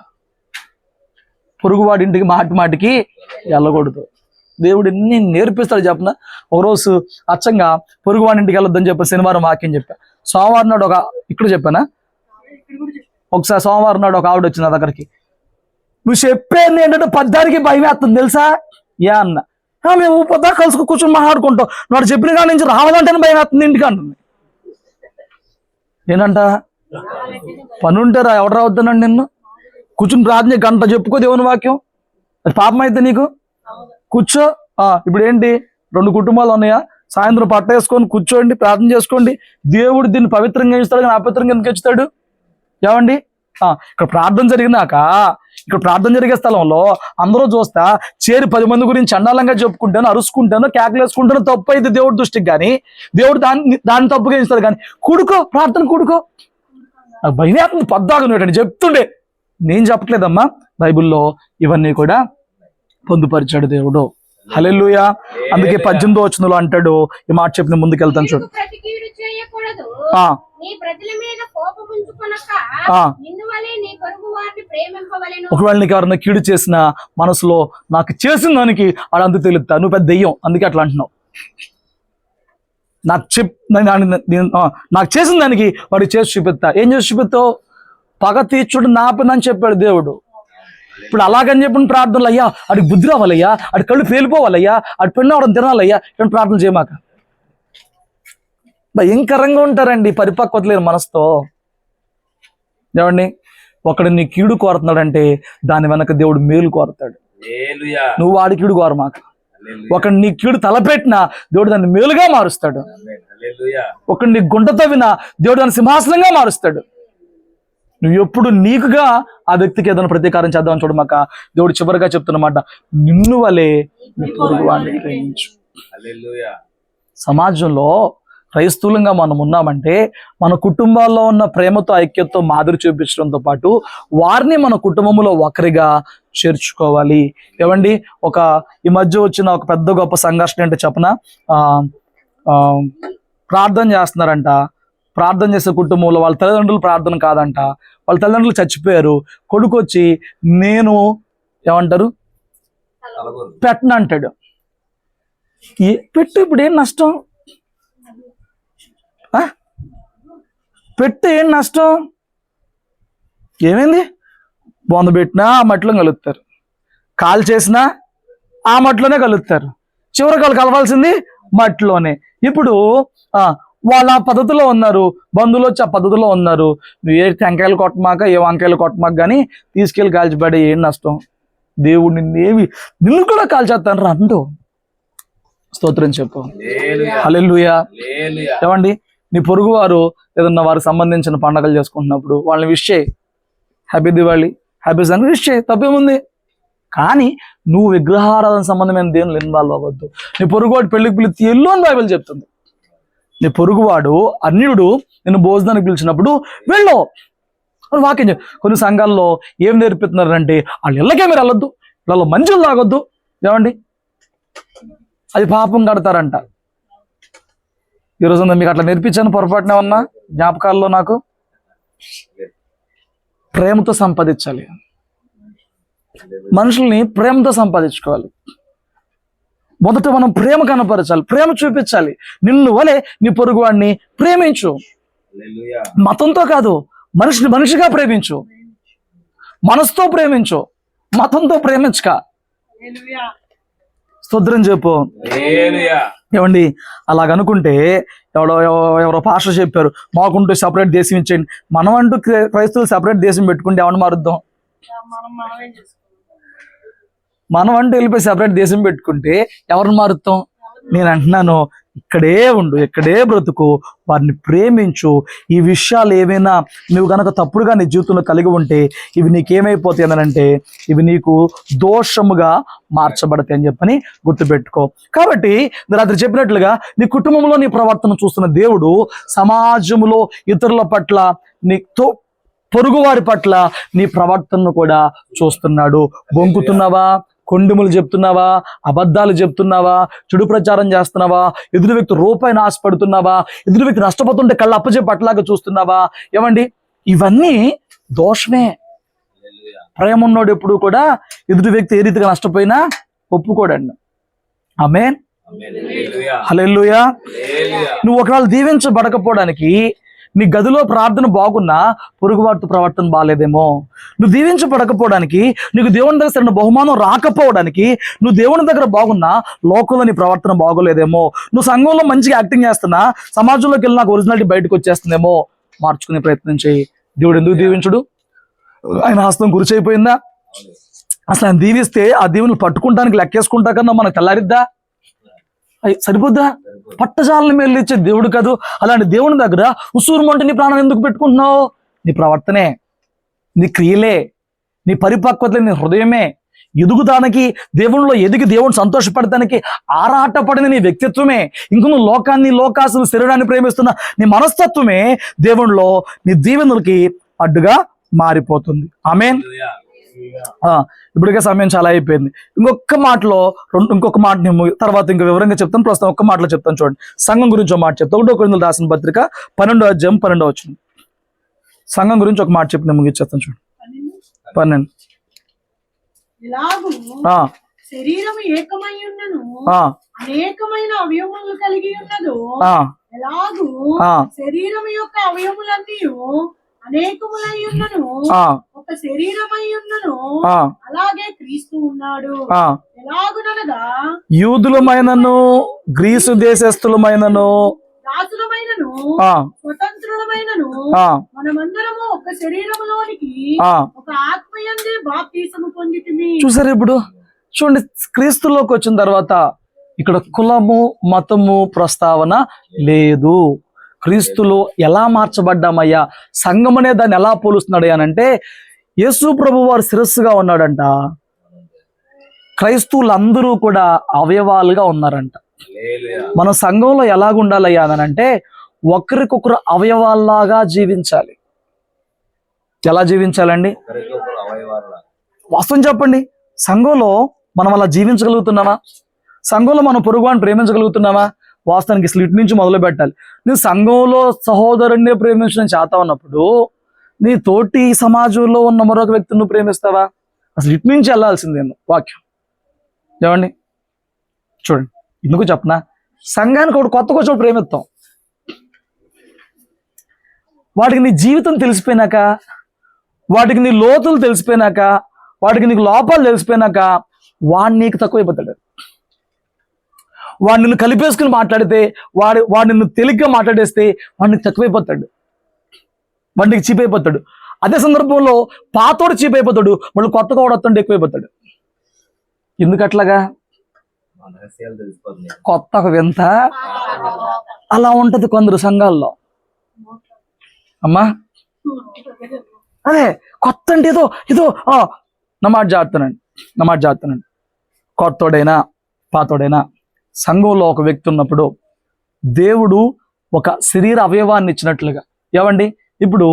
పొరుగువాడి ఇంటికి మాటికి వెళ్ళకూడదు. దేవుడు ఎన్ని నేర్పిస్తాడు చెప్పిన. ఒకరోజు అచ్చంగా పొరుగువాడి ఇంటికి వెళ్ళొద్దని చెప్పి శనివారం వాక్యం చెప్పా. సోమవారం నాడు ఇక్కడ చెప్పానా, ఒకసారి సోమవారం నాడు ఒక ఆవిడ వచ్చింది నా దగ్గరికి. నువ్వు చెప్పేది ఏంటంటే పద్దానికి భయం వేస్తుంది తెలుసా అన్న. మేము పొద్దా కలుసుకు కూర్చొని మాట్లాడుకుంటాం, నాడు చెప్పిన కాడి నుంచి రావాలంటేనే భయం వేస్తుంది ఇంటికి అంటుంది. ఏంటంట, పని ఉంటారా, ఎవరు రావద్దనండి నిన్ను, కూర్చుని ప్రార్థన గంట చెప్పుకో దేవుని వాక్యం, అది పాపం అయితే నీకు, కూర్చో. ఇప్పుడు ఏంటి, 2 కుటుంబాలు ఉన్నాయా, సాయంత్రం పట్టేసుకొని కూర్చోండి, ప్రార్థన చేసుకోండి. దేవుడు దీన్ని పవిత్రంగా ఇస్తాడు కానీ అపవిత్రంగా ఎందుకు ఇస్తాడు? ఏమండి, ఇక్కడ ప్రార్థన జరిగే స్థలంలో అందరూ చూస్తా చేరి 10 మంది గురించి చండాలంగా చెప్పుకుంటాను, అరుసుకుంటాను, కేకలేసుకుంటాను, తప్పు అయితే దేవుడి దృష్టికి కానీ, దేవుడు దాన్ని తప్పుగా ఇస్తాడు. కానీ ప్రార్థన కూడుకో, నాకు భయం పద్దాగను చెప్తుండే. నేను చెప్పట్లేదమ్మా, బైబిల్లో ఇవన్నీ కూడా పొందుపరిచాడు దేవుడు. హల్లెలూయా. అందుకే 18వ వచనంలో అంటాడు, ఈ మాట చెప్పిన ముందుకెళ్తాను చూడు. ఒకవేళ నీకు ఎవరన్నా కీడు చేసిన మనసులో నాకు చేసిన దానికి వాడు అంత తెలుస్తా, నువ్వు పెద్ద దెయ్యం అందుకే అట్లా అంటున్నావు. నాకు చేసిన దానికి వాడు చేసి చూపిస్తా. ఏం చేసి చూపిస్తావు? పగ తీర్చుడు నా పని అని చెప్పాడు దేవుడు. ఇప్పుడు అలాగని చెప్పిన ప్రార్థనలు, అయ్యా అడికి బుద్ధి రావాలయ్యా, అడి కళ్ళు పేలిపోవాలయ్యా, అడి పెన్ను అవడం తినాలయ్యా, ఇటువంటి ప్రార్థన చేయమాక. భయంకరంగా ఉంటారండి పరిపక్వత లేని మనసుతో. ఏమండి, ఒకడు నీ కీడు కోరుతున్నాడంటే దాని వెనక దేవుడు మేలు కోరుతాడు. హల్లెలూయా. నువ్వు వాడి కీడు కోరు మాకు. ఒకడు నీ కీడు తలపెట్టినా దేవుడు దాన్ని మేలుగా మారుస్తాడు. హల్లెలూయా. ఒకడు నీ గుంట తవ్వినా దేవుడు దాన్ని సింహాసనంగా మారుస్తాడు. నువ్వు ఎప్పుడు నీకుగా ఆ వ్యక్తికి ఏదైనా ప్రతీకారం చేద్దామని చూడమాక. దేవుడు చివరిగా చెప్తున్నమాట, నిన్ను వలే నీ పొరుగువాడిని ప్రేమించు. హల్లెలూయా. సమాజంలో క్రైస్తవులంగా మనం ఉన్నామంటే మన కుటుంబాల్లో ఉన్న ప్రేమతో ఐక్యతతో మాదిరి చూపించడంతో పాటు వారిని మన కుటుంబంలో ఒకరిగా చేర్చుకోవాలి. ఏమండి, ఈ మధ్య వచ్చిన ఒక పెద్ద గొప్ప సంఘర్షణ ఏంటో చెప్పనా? ప్రార్థన చేస్తున్నారంట. ప్రార్థన చేసే కుటుంబంలో వాళ్ళ తల్లిదండ్రులు ప్రార్థన కాదంట, వాళ్ళ తల్లిదండ్రులు చచ్చిపోయారు. కొడుకు వచ్చి నేను ఏమంటారు పెట్టను అంటాడు. పెట్టు, ఇప్పుడు ఏం నష్టం? పెట్టు, ఏం నష్టం? ఏమైంది? బొంద పెట్టినా ఆ మట్టిలో కలుగుతారు, కాలు చేసినా ఆ మట్టిలోనే కలుగుతారు, చివరికి వాళ్ళు కలవాల్సింది మట్టిలోనే. ఇప్పుడు వాళ్ళ ఆ పద్ధతిలో ఉన్నారు, బంధువులు వచ్చి ఆ పద్ధతిలో ఉన్నారు. నువ్వు ఏ టెంకాయలు కొట్టమాక, ఏ వంకాయలు కొట్టమాక కానీ తీసుకెళ్ళి కాల్చిపడే, ఏం నష్టం? దేవుడు నిన్ను కూడా కాల్చేస్తాను రా అంటూ స్తోత్రం చెప్పు. హల్లెలూయా. ఏమండి, నీ పొరుగు వారు ఏదన్నా వారికి సంబంధించిన పండుగలు చేసుకుంటున్నప్పుడు వాళ్ళని విష్ చేయి, happy Diwali, happy Sankranti wish చేయి, తప్పేముంది. కానీ నువ్వు విగ్రహారాధన సంబంధమైన దేవుళ్ళు ఇన్వాల్వ్ అవ్వద్దు. నీ పొరుగువాడు పెళ్లికి పిలిచి ఎల్లు అని బైబిల్ చెప్తుంది. నీ పొరుగువాడు అన్యుడు నిన్ను భోజనానికి పిలిచినప్పుడు వెళ్ళు వాక్యం. కొన్ని సంఘాల్లో ఏం నేర్పిస్తున్నారంటే వాళ్ళు ఇళ్ళకే మీరు వెళ్ళొద్దు, ఇళ్ళలో మంచులు తాగొద్దు. ఏమండి, అది పాపం కడతారంట. ఈరోజు మీకు అట్లా నేర్పించాను పొరపాటునే ఉన్నా జ్ఞాపకాల్లో. నాకు ప్రేమతో సంపాదించాలి, మనుషుల్ని ప్రేమతో సంపాదించుకోవాలి. మొదట మనం ప్రేమ కనపరచాలి, ప్రేమ చూపించాలి. నిన్ను వలే నీ పొరుగువాడిని ప్రేమించు. మతంతో కాదు, మనిషిగా ప్రేమించు, మనసుతో ప్రేమించు, మతంతో ప్రేమించక. స్తోత్రం చెప్పు. ఏమండి, అలాగనుకుంటే ఎవరో పాస్టర్ చెప్పారు, మాకుంటూ సపరేట్ దేశం ఇచ్చేయండి. మనం అంటూ క్రైస్తవులు సపరేట్ దేశం పెట్టుకుంటే ఏమన్నా మారుద్దాం? మనం అంటూ వెళ్ళిపోయి సపరేట్ దేశం పెట్టుకుంటే ఎవరిని మారుతాం? నేను అంటున్నాను, ఇక్కడే ఉండు, ఇక్కడే బ్రతుకు, వారిని ప్రేమించు. ఈ విషయాలు ఏమైనా నువ్వు కనుక తప్పుడుగా నీ జీవితంలో కలిగి ఉంటే ఇవి నీకేమైపోతాయి అనంటే ఇవి నీకు దోషముగా మార్చబడతాయి అని చెప్పని గుర్తుపెట్టుకో. కాబట్టి రాత్రి చెప్పినట్లుగా నీ కుటుంబంలో నీ ప్రవర్తన చూస్తున్న దేవుడు సమాజంలో ఇతరుల పట్ల, నీతో పొరుగువారి పట్ల నీ ప్రవర్తనను కూడా చూస్తున్నాడు. బొంకుతున్నావా? కొండెములు చెప్తున్నావా? అబద్ధాలు చెప్తున్నావా? చెడు ప్రచారం చేస్తున్నావా? ఎదురు వ్యక్తి రూపాయిని ఆశపడుతున్నావా? ఎదురు వ్యక్తి నష్టపోతుంటే కళ్ళు అప్పచెప్పి అట్లాగా చూస్తున్నావా? ఏమండి, ఇవన్నీ దోషమే. ప్రేమ ఉన్నోడు ఎప్పుడు కూడా ఎదుటి వ్యక్తి ఏ రీతిగా నష్టపోయినా ఒప్పుకోడండి. ఆమేన్. హల్లెలూయా. నువ్వు ఒకవేళ దీవించబడకపోవడానికి నీ గదిలో ప్రార్థన బాగున్నా పొరుగువారితో ప్రవర్తన బాగాలేదేమో. నువ్వు దీవించబడకపోవడానికి, నీకు దేవుని దగ్గర సరైన బహుమానం రాకపోవడానికి, నువ్వు దేవుని దగ్గర బాగున్నా లోకంలో నీ ప్రవర్తన బాగోలేదేమో. నువ్వు సంఘంలో మంచిగా యాక్టింగ్ చేస్తున్నా సమాజంలోకి వెళ్ళి నాకు ఒరిజినాలిటీ బయటకు వచ్చేస్తుందేమో. మార్చుకునే ప్రయత్నం చేయి. దేవుడు ఎందుకు దీవించుడు? ఆయన హస్తం గురిచైపోయిందా? అసలు ఆయన దీవిస్తే ఆ దీవుని పట్టుకుంటానికి లెక్కేసుకుంటా కన్నా మనకు తెల్లారిద్దా? సరిపోద్దా? పట్టజాలని మేలు ఇచ్చే దేవుడు కాదు. అలాంటి దేవుని దగ్గర ఉసూరుమంటే నీ ప్రాణం ఎందుకు పెట్టుకుంటున్నావు? నీ ప్రవర్తనే, నీ క్రియలే, నీ పరిపక్వత, నీ హృదయమే ఎదుగుతానికి, దేవునిలో ఎదిగి దేవుని సంతోషపడటానికి ఆరాటపడిన నీ వ్యక్తిత్వమే, ఇంక నువ్వు లోకాన్ని, లోకాసులు, శరీరాన్ని ప్రేమిస్తున్న నీ మనస్తత్వమే దేవునిలో నీ దీవెనలకి అడ్డుగా మారిపోతుంది. ఆమేన్. ఇప్పటికే సమయం చాలా అయిపోయింది. ఇంకొక మాట తర్వాత ఇంకా వివరంగా చెప్తాను. ప్రస్తుతం ఒక్క మాటలో చెప్తాను చూడండి. సంఘం గురించి ఒక మాట చెప్తాను. 1 కొరింథీయులకు రాసిన పత్రిక 12వ అధ్యాయం 12వ వచనం. సంఘం గురించి ఒక మాట చెప్పి నేను ముగిచ్చేస్తాను చూడండి. 12. శరీరము ఏకమై ఉన్నను అనేకమైన అవయవములు కలిగి ఉన్నదు, ఎలాగూ శరీరము యొక్క అవయవములన్నీ అనేకములై ఉన్నను ఒక శరీరమై ఉన్నను అలాగే క్రీస్తు ఉన్నాడు. ఎలాగునగా యూదులమైనను గ్రీసు దేశస్థులమైనను రాజులమైనను స్వతంత్రులమైనను మాత్రమైనను ఆ, మనమందరము ఒక శరీరములోనికి ఆ. ఒక ఆత్మయందే బాప్తీసము పొందితిమి. చూసారు ఇప్పుడు చూడండి, క్రీస్తులోకి వచ్చిన తర్వాత ఇక్కడ కులము మతము ప్రస్తావన లేదు. క్రీస్తులో ఎలా మార్చబడ్డామయ్యా, సంఘం అనే దాన్ని ఎలా పోలుస్తున్నాడు అనంటే, యేసు ప్రభు వారు శిరస్సుగా ఉన్నాడంట, క్రైస్తవులందరూ కూడా అవయవాలుగా ఉన్నారంట. హల్లెలూయా. మన సంఘంలో ఎలాగుండాలయ్యా అనంటే ఒకరికొకరు అవయవాల్లాగా జీవించాలి. ఎలా జీవించాలండి? ఒకరికొకరు అవయవాలుగా. వాస్తవం చెప్పండి, సంఘంలో మనం అలా జీవించగలుగుతున్నామా? సంఘంలో మనం పొరుగువాడిని ప్రేమించగలుగుతున్నామా? వాస్తవానికి అసలు ఇటు నుంచి మొదలు పెట్టాలి. నువ్వు సంఘంలో సహోదరుణ్ణి ప్రేమించడం చేత ఉన్నప్పుడు నీ తోటి సమాజంలో ఉన్న మరొక వ్యక్తిని నువ్వు ప్రేమిస్తావా? అసలు ఇటు నుంచి వెళ్ళాల్సిందేమో వాక్యం. ఏమండి చూడండి, ఎందుకు చెప్పనా, సంఘానికి ఒకటి కొత్తగా వచ్చి ప్రేమిస్తాం. వాటికి నీ జీవితం తెలిసిపోయినాక, వాటికి నీ లోతులు తెలిసిపోయినాక, వాటికి నీకు లోపాలు తెలిసిపోయినాక వాడు నీకు తక్కువైపోతాడు. వాడు నిన్ను కలిపేసుకుని మాట్లాడితే, వాడు నిన్ను తేలిగ్గా మాట్లాడేస్తే వాడు నీకు తక్కువైపోతాడు, వాడు నీకు చీప్ అయిపోతాడు. అదే సందర్భంలో పాతోడు చీప్ అయిపోతాడు, వాళ్ళు కొత్తగా వాడు వస్తుంటే ఎక్కువైపోతాడు. ఎందుకు అట్లాగా? మన రహస్యాలు తెలిసిపోతున్నాయి. కొత్త ఒక వింత అలా ఉంటది కొందరు సంఘాల్లో. అమ్మా అదే కొత్త అంటే ఏదో ఏదో నా మాట జాగ్రత్తనండి. కొత్తోడైనా పాతోడైనా సంఘంలో ఒక వ్యక్తి ఉన్నప్పుడు దేవుడు ఒక శరీర అవయవాన్ని ఇచ్చినట్లుగా, ఏమండి ఇప్పుడు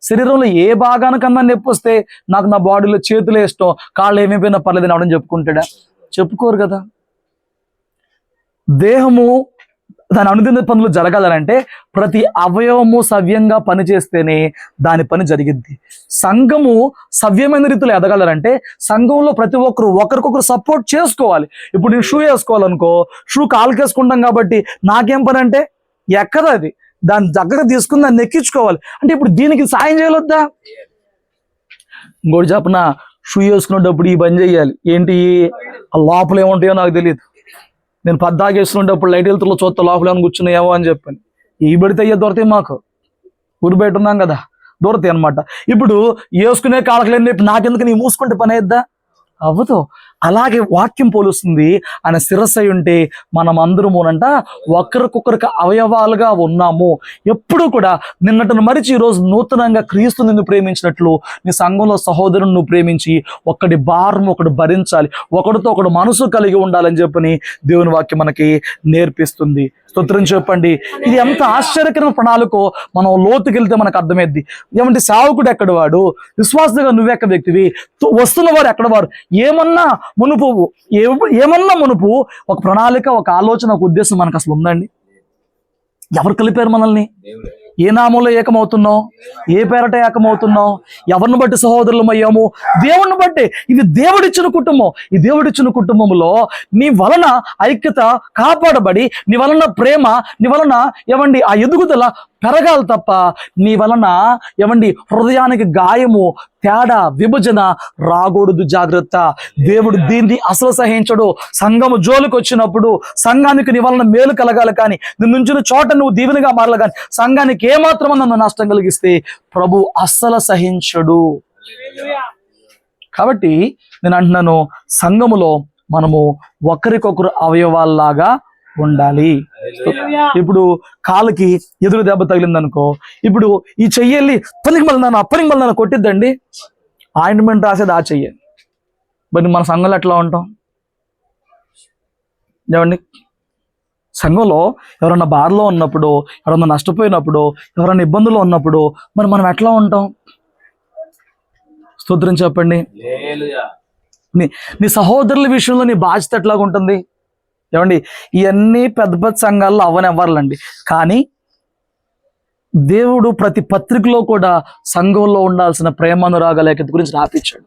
శరీరంలో ఏ భాగానికన్నా నొప్పి వస్తే నాకు నా బాడీలో చేతులు ఇష్టం, కాళ్ళు ఏమైపోయినా పర్లేదని అవడం చెప్పుకుంటాడా? చెప్పుకోరు కదా. దేహము దాని అనుదిన పనులు జరగాలంటే ప్రతి అవయవము సవ్యంగా పనిచేస్తేనే దాని పని జరిగిద్ది. సంఘము సవ్యమైన రీతిలో ఎదగాలంటే సంఘంలో ప్రతి ఒక్కరు ఒకరికొకరు సపోర్ట్ చేసుకోవాలి. ఇప్పుడు నేను షూ వేసుకోవాలనుకో, షూ కాలుకి వేసుకుంటాం కాబట్టి నాకేం పని అంటే ఎక్కదు, అది దాన్ని చక్కగా తీసుకుని దాన్ని ఎక్కించుకోవాలి. అంటే ఇప్పుడు దీనికి సాయం చేయవద్దా? ఇంకోటి చెప్పన, షూ వేసుకునేటప్పుడు ఈ పని చేయాలి. ఏంటి ఆ లోపల ఏముంటాయో నాకు తెలియదు. నేను పద్దాగేసుకునేటప్పుడు లైట్ వెళ్తులో చూస్తే లోపల ఏమైనా కూర్చున్నాయేమో అని చెప్పని ఈ పడితే అయ్యే దొరతాయి. మాకు ఊరి బయట ఉన్నాం కదా, దొరతాయి అనమాట. ఇప్పుడు వేసుకునే కాలకలేని చెప్పి నాకెందుకు నీ మూసుకుంటే పని అయిద్దా? అవ్వదు. అలాగే వాక్యం పోలుస్తుంది, ఆయన శిరస్సు అయి ఉంటే మనం అందరమునంట ఒకరికొకరికి అవయవాలుగా ఉన్నాము. ఎప్పుడు కూడా నిన్నటిని మరిచి ఈరోజు నూతనంగా క్రీస్తు నిన్ను ప్రేమించినట్లు నీ సంఘంలో సహోదరుని నువ్వు ప్రేమించి ఒకటి భారం ఒకటి భరించాలి, ఒకటితో ఒకడు మనసు కలిగి ఉండాలని చెప్పని దేవుని వాక్యం మనకి నేర్పిస్తుంది. స్తోత్రం చెప్పండి. ఇది ఎంత ఆశ్చర్యకరమైన ప్రణాళికో మనం లోతుకెళ్తే మనకు అర్థమైద్ది. ఏమంటే సేవకుడు ఎక్కడ వాడు, విశ్వాసంగా నువ్వెక్క వ్యక్తివి, వస్తున్న వారు ఎక్కడ వారు, ఏమన్నా మునుపు ఒక ప్రణాళిక, ఒక ఆలోచన, ఒక ఉద్దేశం మనకు అసలు ఉందండి? ఎవరు కలిపారు మనల్ని? ఏ నామంలో ఏకమవుతున్నాం, ఏ పేరట ఏకమవుతున్నాం, ఎవరిని బట్టి సహోదరులం అయ్యాము? దేవుడిని బట్టి. ఇది దేవుడిచ్చిన కుటుంబం. ఈ దేవుడిచ్చిన కుటుంబంలో నీ వలన ఐక్యత కాపాడబడి, నీ వలన ప్రేమ, నీ వలన ఏమండి ఆ ఎదుగుదల పెరగాలి తప్ప నీ వలన ఏమండి హృదయానికి గాయము, తేడా, విభజన రాకూడదు. జాగ్రత్త. దేవుడు దీన్ని అసలు సహించడు. సంఘము జోలికి వచ్చినప్పుడు సంఘానికి నీ వలన మేలు కలగాలి, కానీ నిన్ను ఉంచిన చోట నువ్వు దీవెనగా మారాలి, కానీ సంఘానికి ఏమాత్రమో నన్ను నష్టం కలిగిస్తే ప్రభు అస్సలు సహించడు. కాబట్టి నేను అంటున్నాను, సంఘములో మనము ఒకరికొకరు అవయవాల్లాగా ఉండాలి. ఇప్పుడు కాలుకి ఎదురు దెబ్బ తగిలిందనుకో, ఇప్పుడు ఈ చెయ్యల్లి పనికి మళ్ళీ కొట్టిద్దండి. ఆయింట్మెంట్ రాసేది ఆ చెయ్యాలి. మరి మన సంఘంలో ఎట్లా ఉంటాం? ఏమండి, సంఘంలో ఎవరన్నా బాధలో ఉన్నప్పుడు, ఎవరన్నా నష్టపోయినప్పుడు, ఎవరన్నా ఇబ్బందుల్లో ఉన్నప్పుడు మరి మనం ఎట్లా ఉంటాం? స్తోత్రం చెప్పండి. నీ సహోదరుల విషయంలో నీ బాధ్యత ఎట్లాగా ఉంటుంది? ఏమండి, ఇవన్నీ పెద్ద పెద్ద సంఘాల్లో అవ్వనివ్వాలండి. కానీ దేవుడు ప్రతి పత్రికలో కూడా సంఘంలో ఉండాల్సిన ప్రేమానురాగాల గురించి రాపించాడు.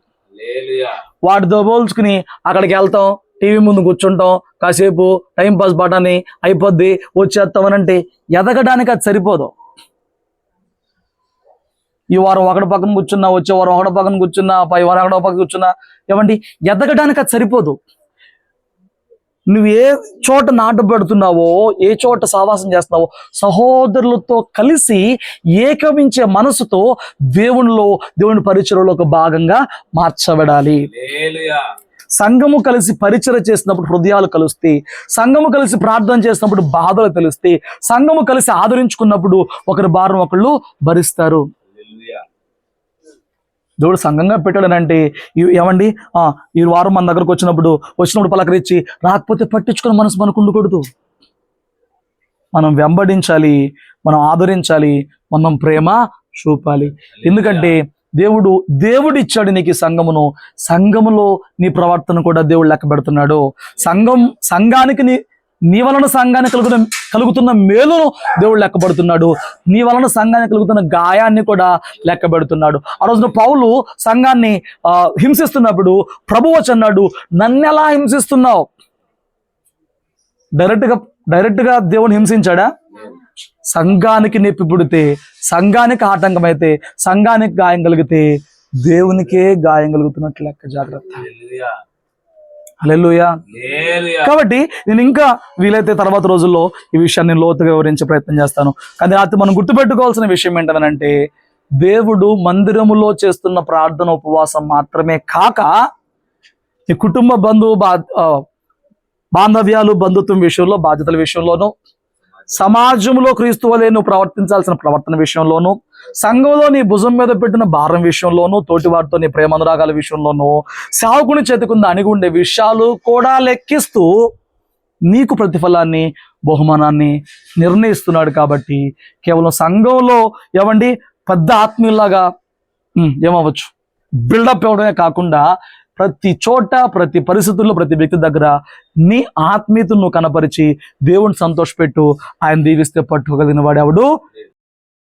వాటితో పోల్చుకుని అక్కడికి వెళ్తాం, టీవీ ముందు కూర్చుంటాం, కాసేపు టైంపాస్ బటని అయిపోద్ది, వచ్చేస్తామనంటే ఎదగడానికి అది సరిపోదు. ఈ వారం ఒకటి పక్కన కూర్చున్నా, వచ్చే వారం ఒకటి పక్కన కూర్చున్నా, పై వారం ఒకటో పక్కన కూర్చున్నా, ఏమండి ఎదగడానికి అది సరిపోదు. నువ్వు ఏ చోట నాటబడుతున్నావో, ఏ చోట సావాసం చేస్తున్నావో, సహోదరులతో కలిసి ఏకమించే మనసుతో దేవుని పరిచయలో ఒక భాగంగా మార్చబడాలి. హల్లెలూయా. సంఘము కలిసి పరిచయం చేసినప్పుడు హృదయాలు కలుస్తాయి. సంఘము కలిసి ప్రార్థన చేసినప్పుడు బాధలు తెలుస్తాయి. సంఘము కలిసి ఆదరించుకున్నప్పుడు ఒకరి భారం ఒకళ్ళు భరిస్తారు. హల్లెలూయా. దేవుడు సంఘంగా పెట్టాడనంటే ఏమండి, ఈ వారం మన దగ్గరకు వచ్చినప్పుడు పలకరించి, రాకపోతే పట్టించుకుని మనసు మనకు ఉండకూడదు. మనం వెంబడించాలి, మనం ఆదరించాలి, మనం ప్రేమ చూపాలి. ఎందుకంటే దేవుడు ఇచ్చాడు నీకు ఈ సంఘమును. సంఘములో నీ ప్రవర్తన కూడా దేవుడు లెక్క పెడుతున్నాడు. సంఘానికి నీ వలన సంఘానికి కలుగుతున్న మేలును దేవుడు లెక్కబడుతున్నాడు. నీ వలన సంఘానికి కలుగుతున్న గాయాన్ని కూడా లెక్క పెడుతున్నాడు. ఆ రోజున పౌలు సంఘాన్ని హింసిస్తున్నప్పుడు ప్రభువు అన్నాడు, నన్నెలా హింసిస్తున్నావు? డైరెక్ట్గా దేవుని హింసించాడా? సంఘానికి నొప్పి పుడితే, సంఘానికి ఆటంకమైతే, సంఘానికి గాయం కలిగితే దేవునికే గాయం కలుగుతున్నట్లు లెక్క. జాగ్రత్త. హల్లెలూయా. హల్లెలూయా. హల్లెలూయా. కాబట్టి నేను ఇంకా వీలైతే తర్వాత రోజుల్లో ఈ విషయాన్ని లోతుగా వివరించే ప్రయత్నం చేస్తాను. కానీ రాత్రి మనం గుర్తుపెట్టుకోవాల్సిన విషయం ఏంటంటే, దేవుడు మందిరములో చేస్తున్న ప్రార్థన ఉపవాసం మాత్రమే కాక ఈ కుటుంబ బాంధవ్యాలు, బంధుత్వం విషయంలో, బాధ్యతల విషయంలోనూ, సమాజంలో క్రీస్తు వలె నువ్వు ప్రవర్తించాల్సిన ప్రవర్తన విషయంలోనూ, సంఘంలో నీ భుజం మీద పెట్టిన భారం విషయంలోనూ, తోటి వారితో నీ ప్రేమానురాగాల విషయంలోనూ, సేవకుని చేతికుంద అణిగి ఉండే విషయాలు కూడా లెక్కిస్తూ నీకు ప్రతిఫలాన్ని, బహుమానాన్ని నిర్ణయిస్తున్నాడు. కాబట్టి కేవలం సంఘంలో పెద్ద ఆత్మీయులాగా ఏమవచ్చు, బిల్డప్ ఇవ్వడమే కాకుండా ప్రతి చోట, ప్రతి పరిస్థితుల్లో, ప్రతి వ్యక్తి దగ్గర నీ ఆత్మీయతను నువ్వు కనపరిచి దేవుని సంతోషపెట్టు. ఆయన దీవిస్తే పట్టుకోగలిగిన వాడెవడు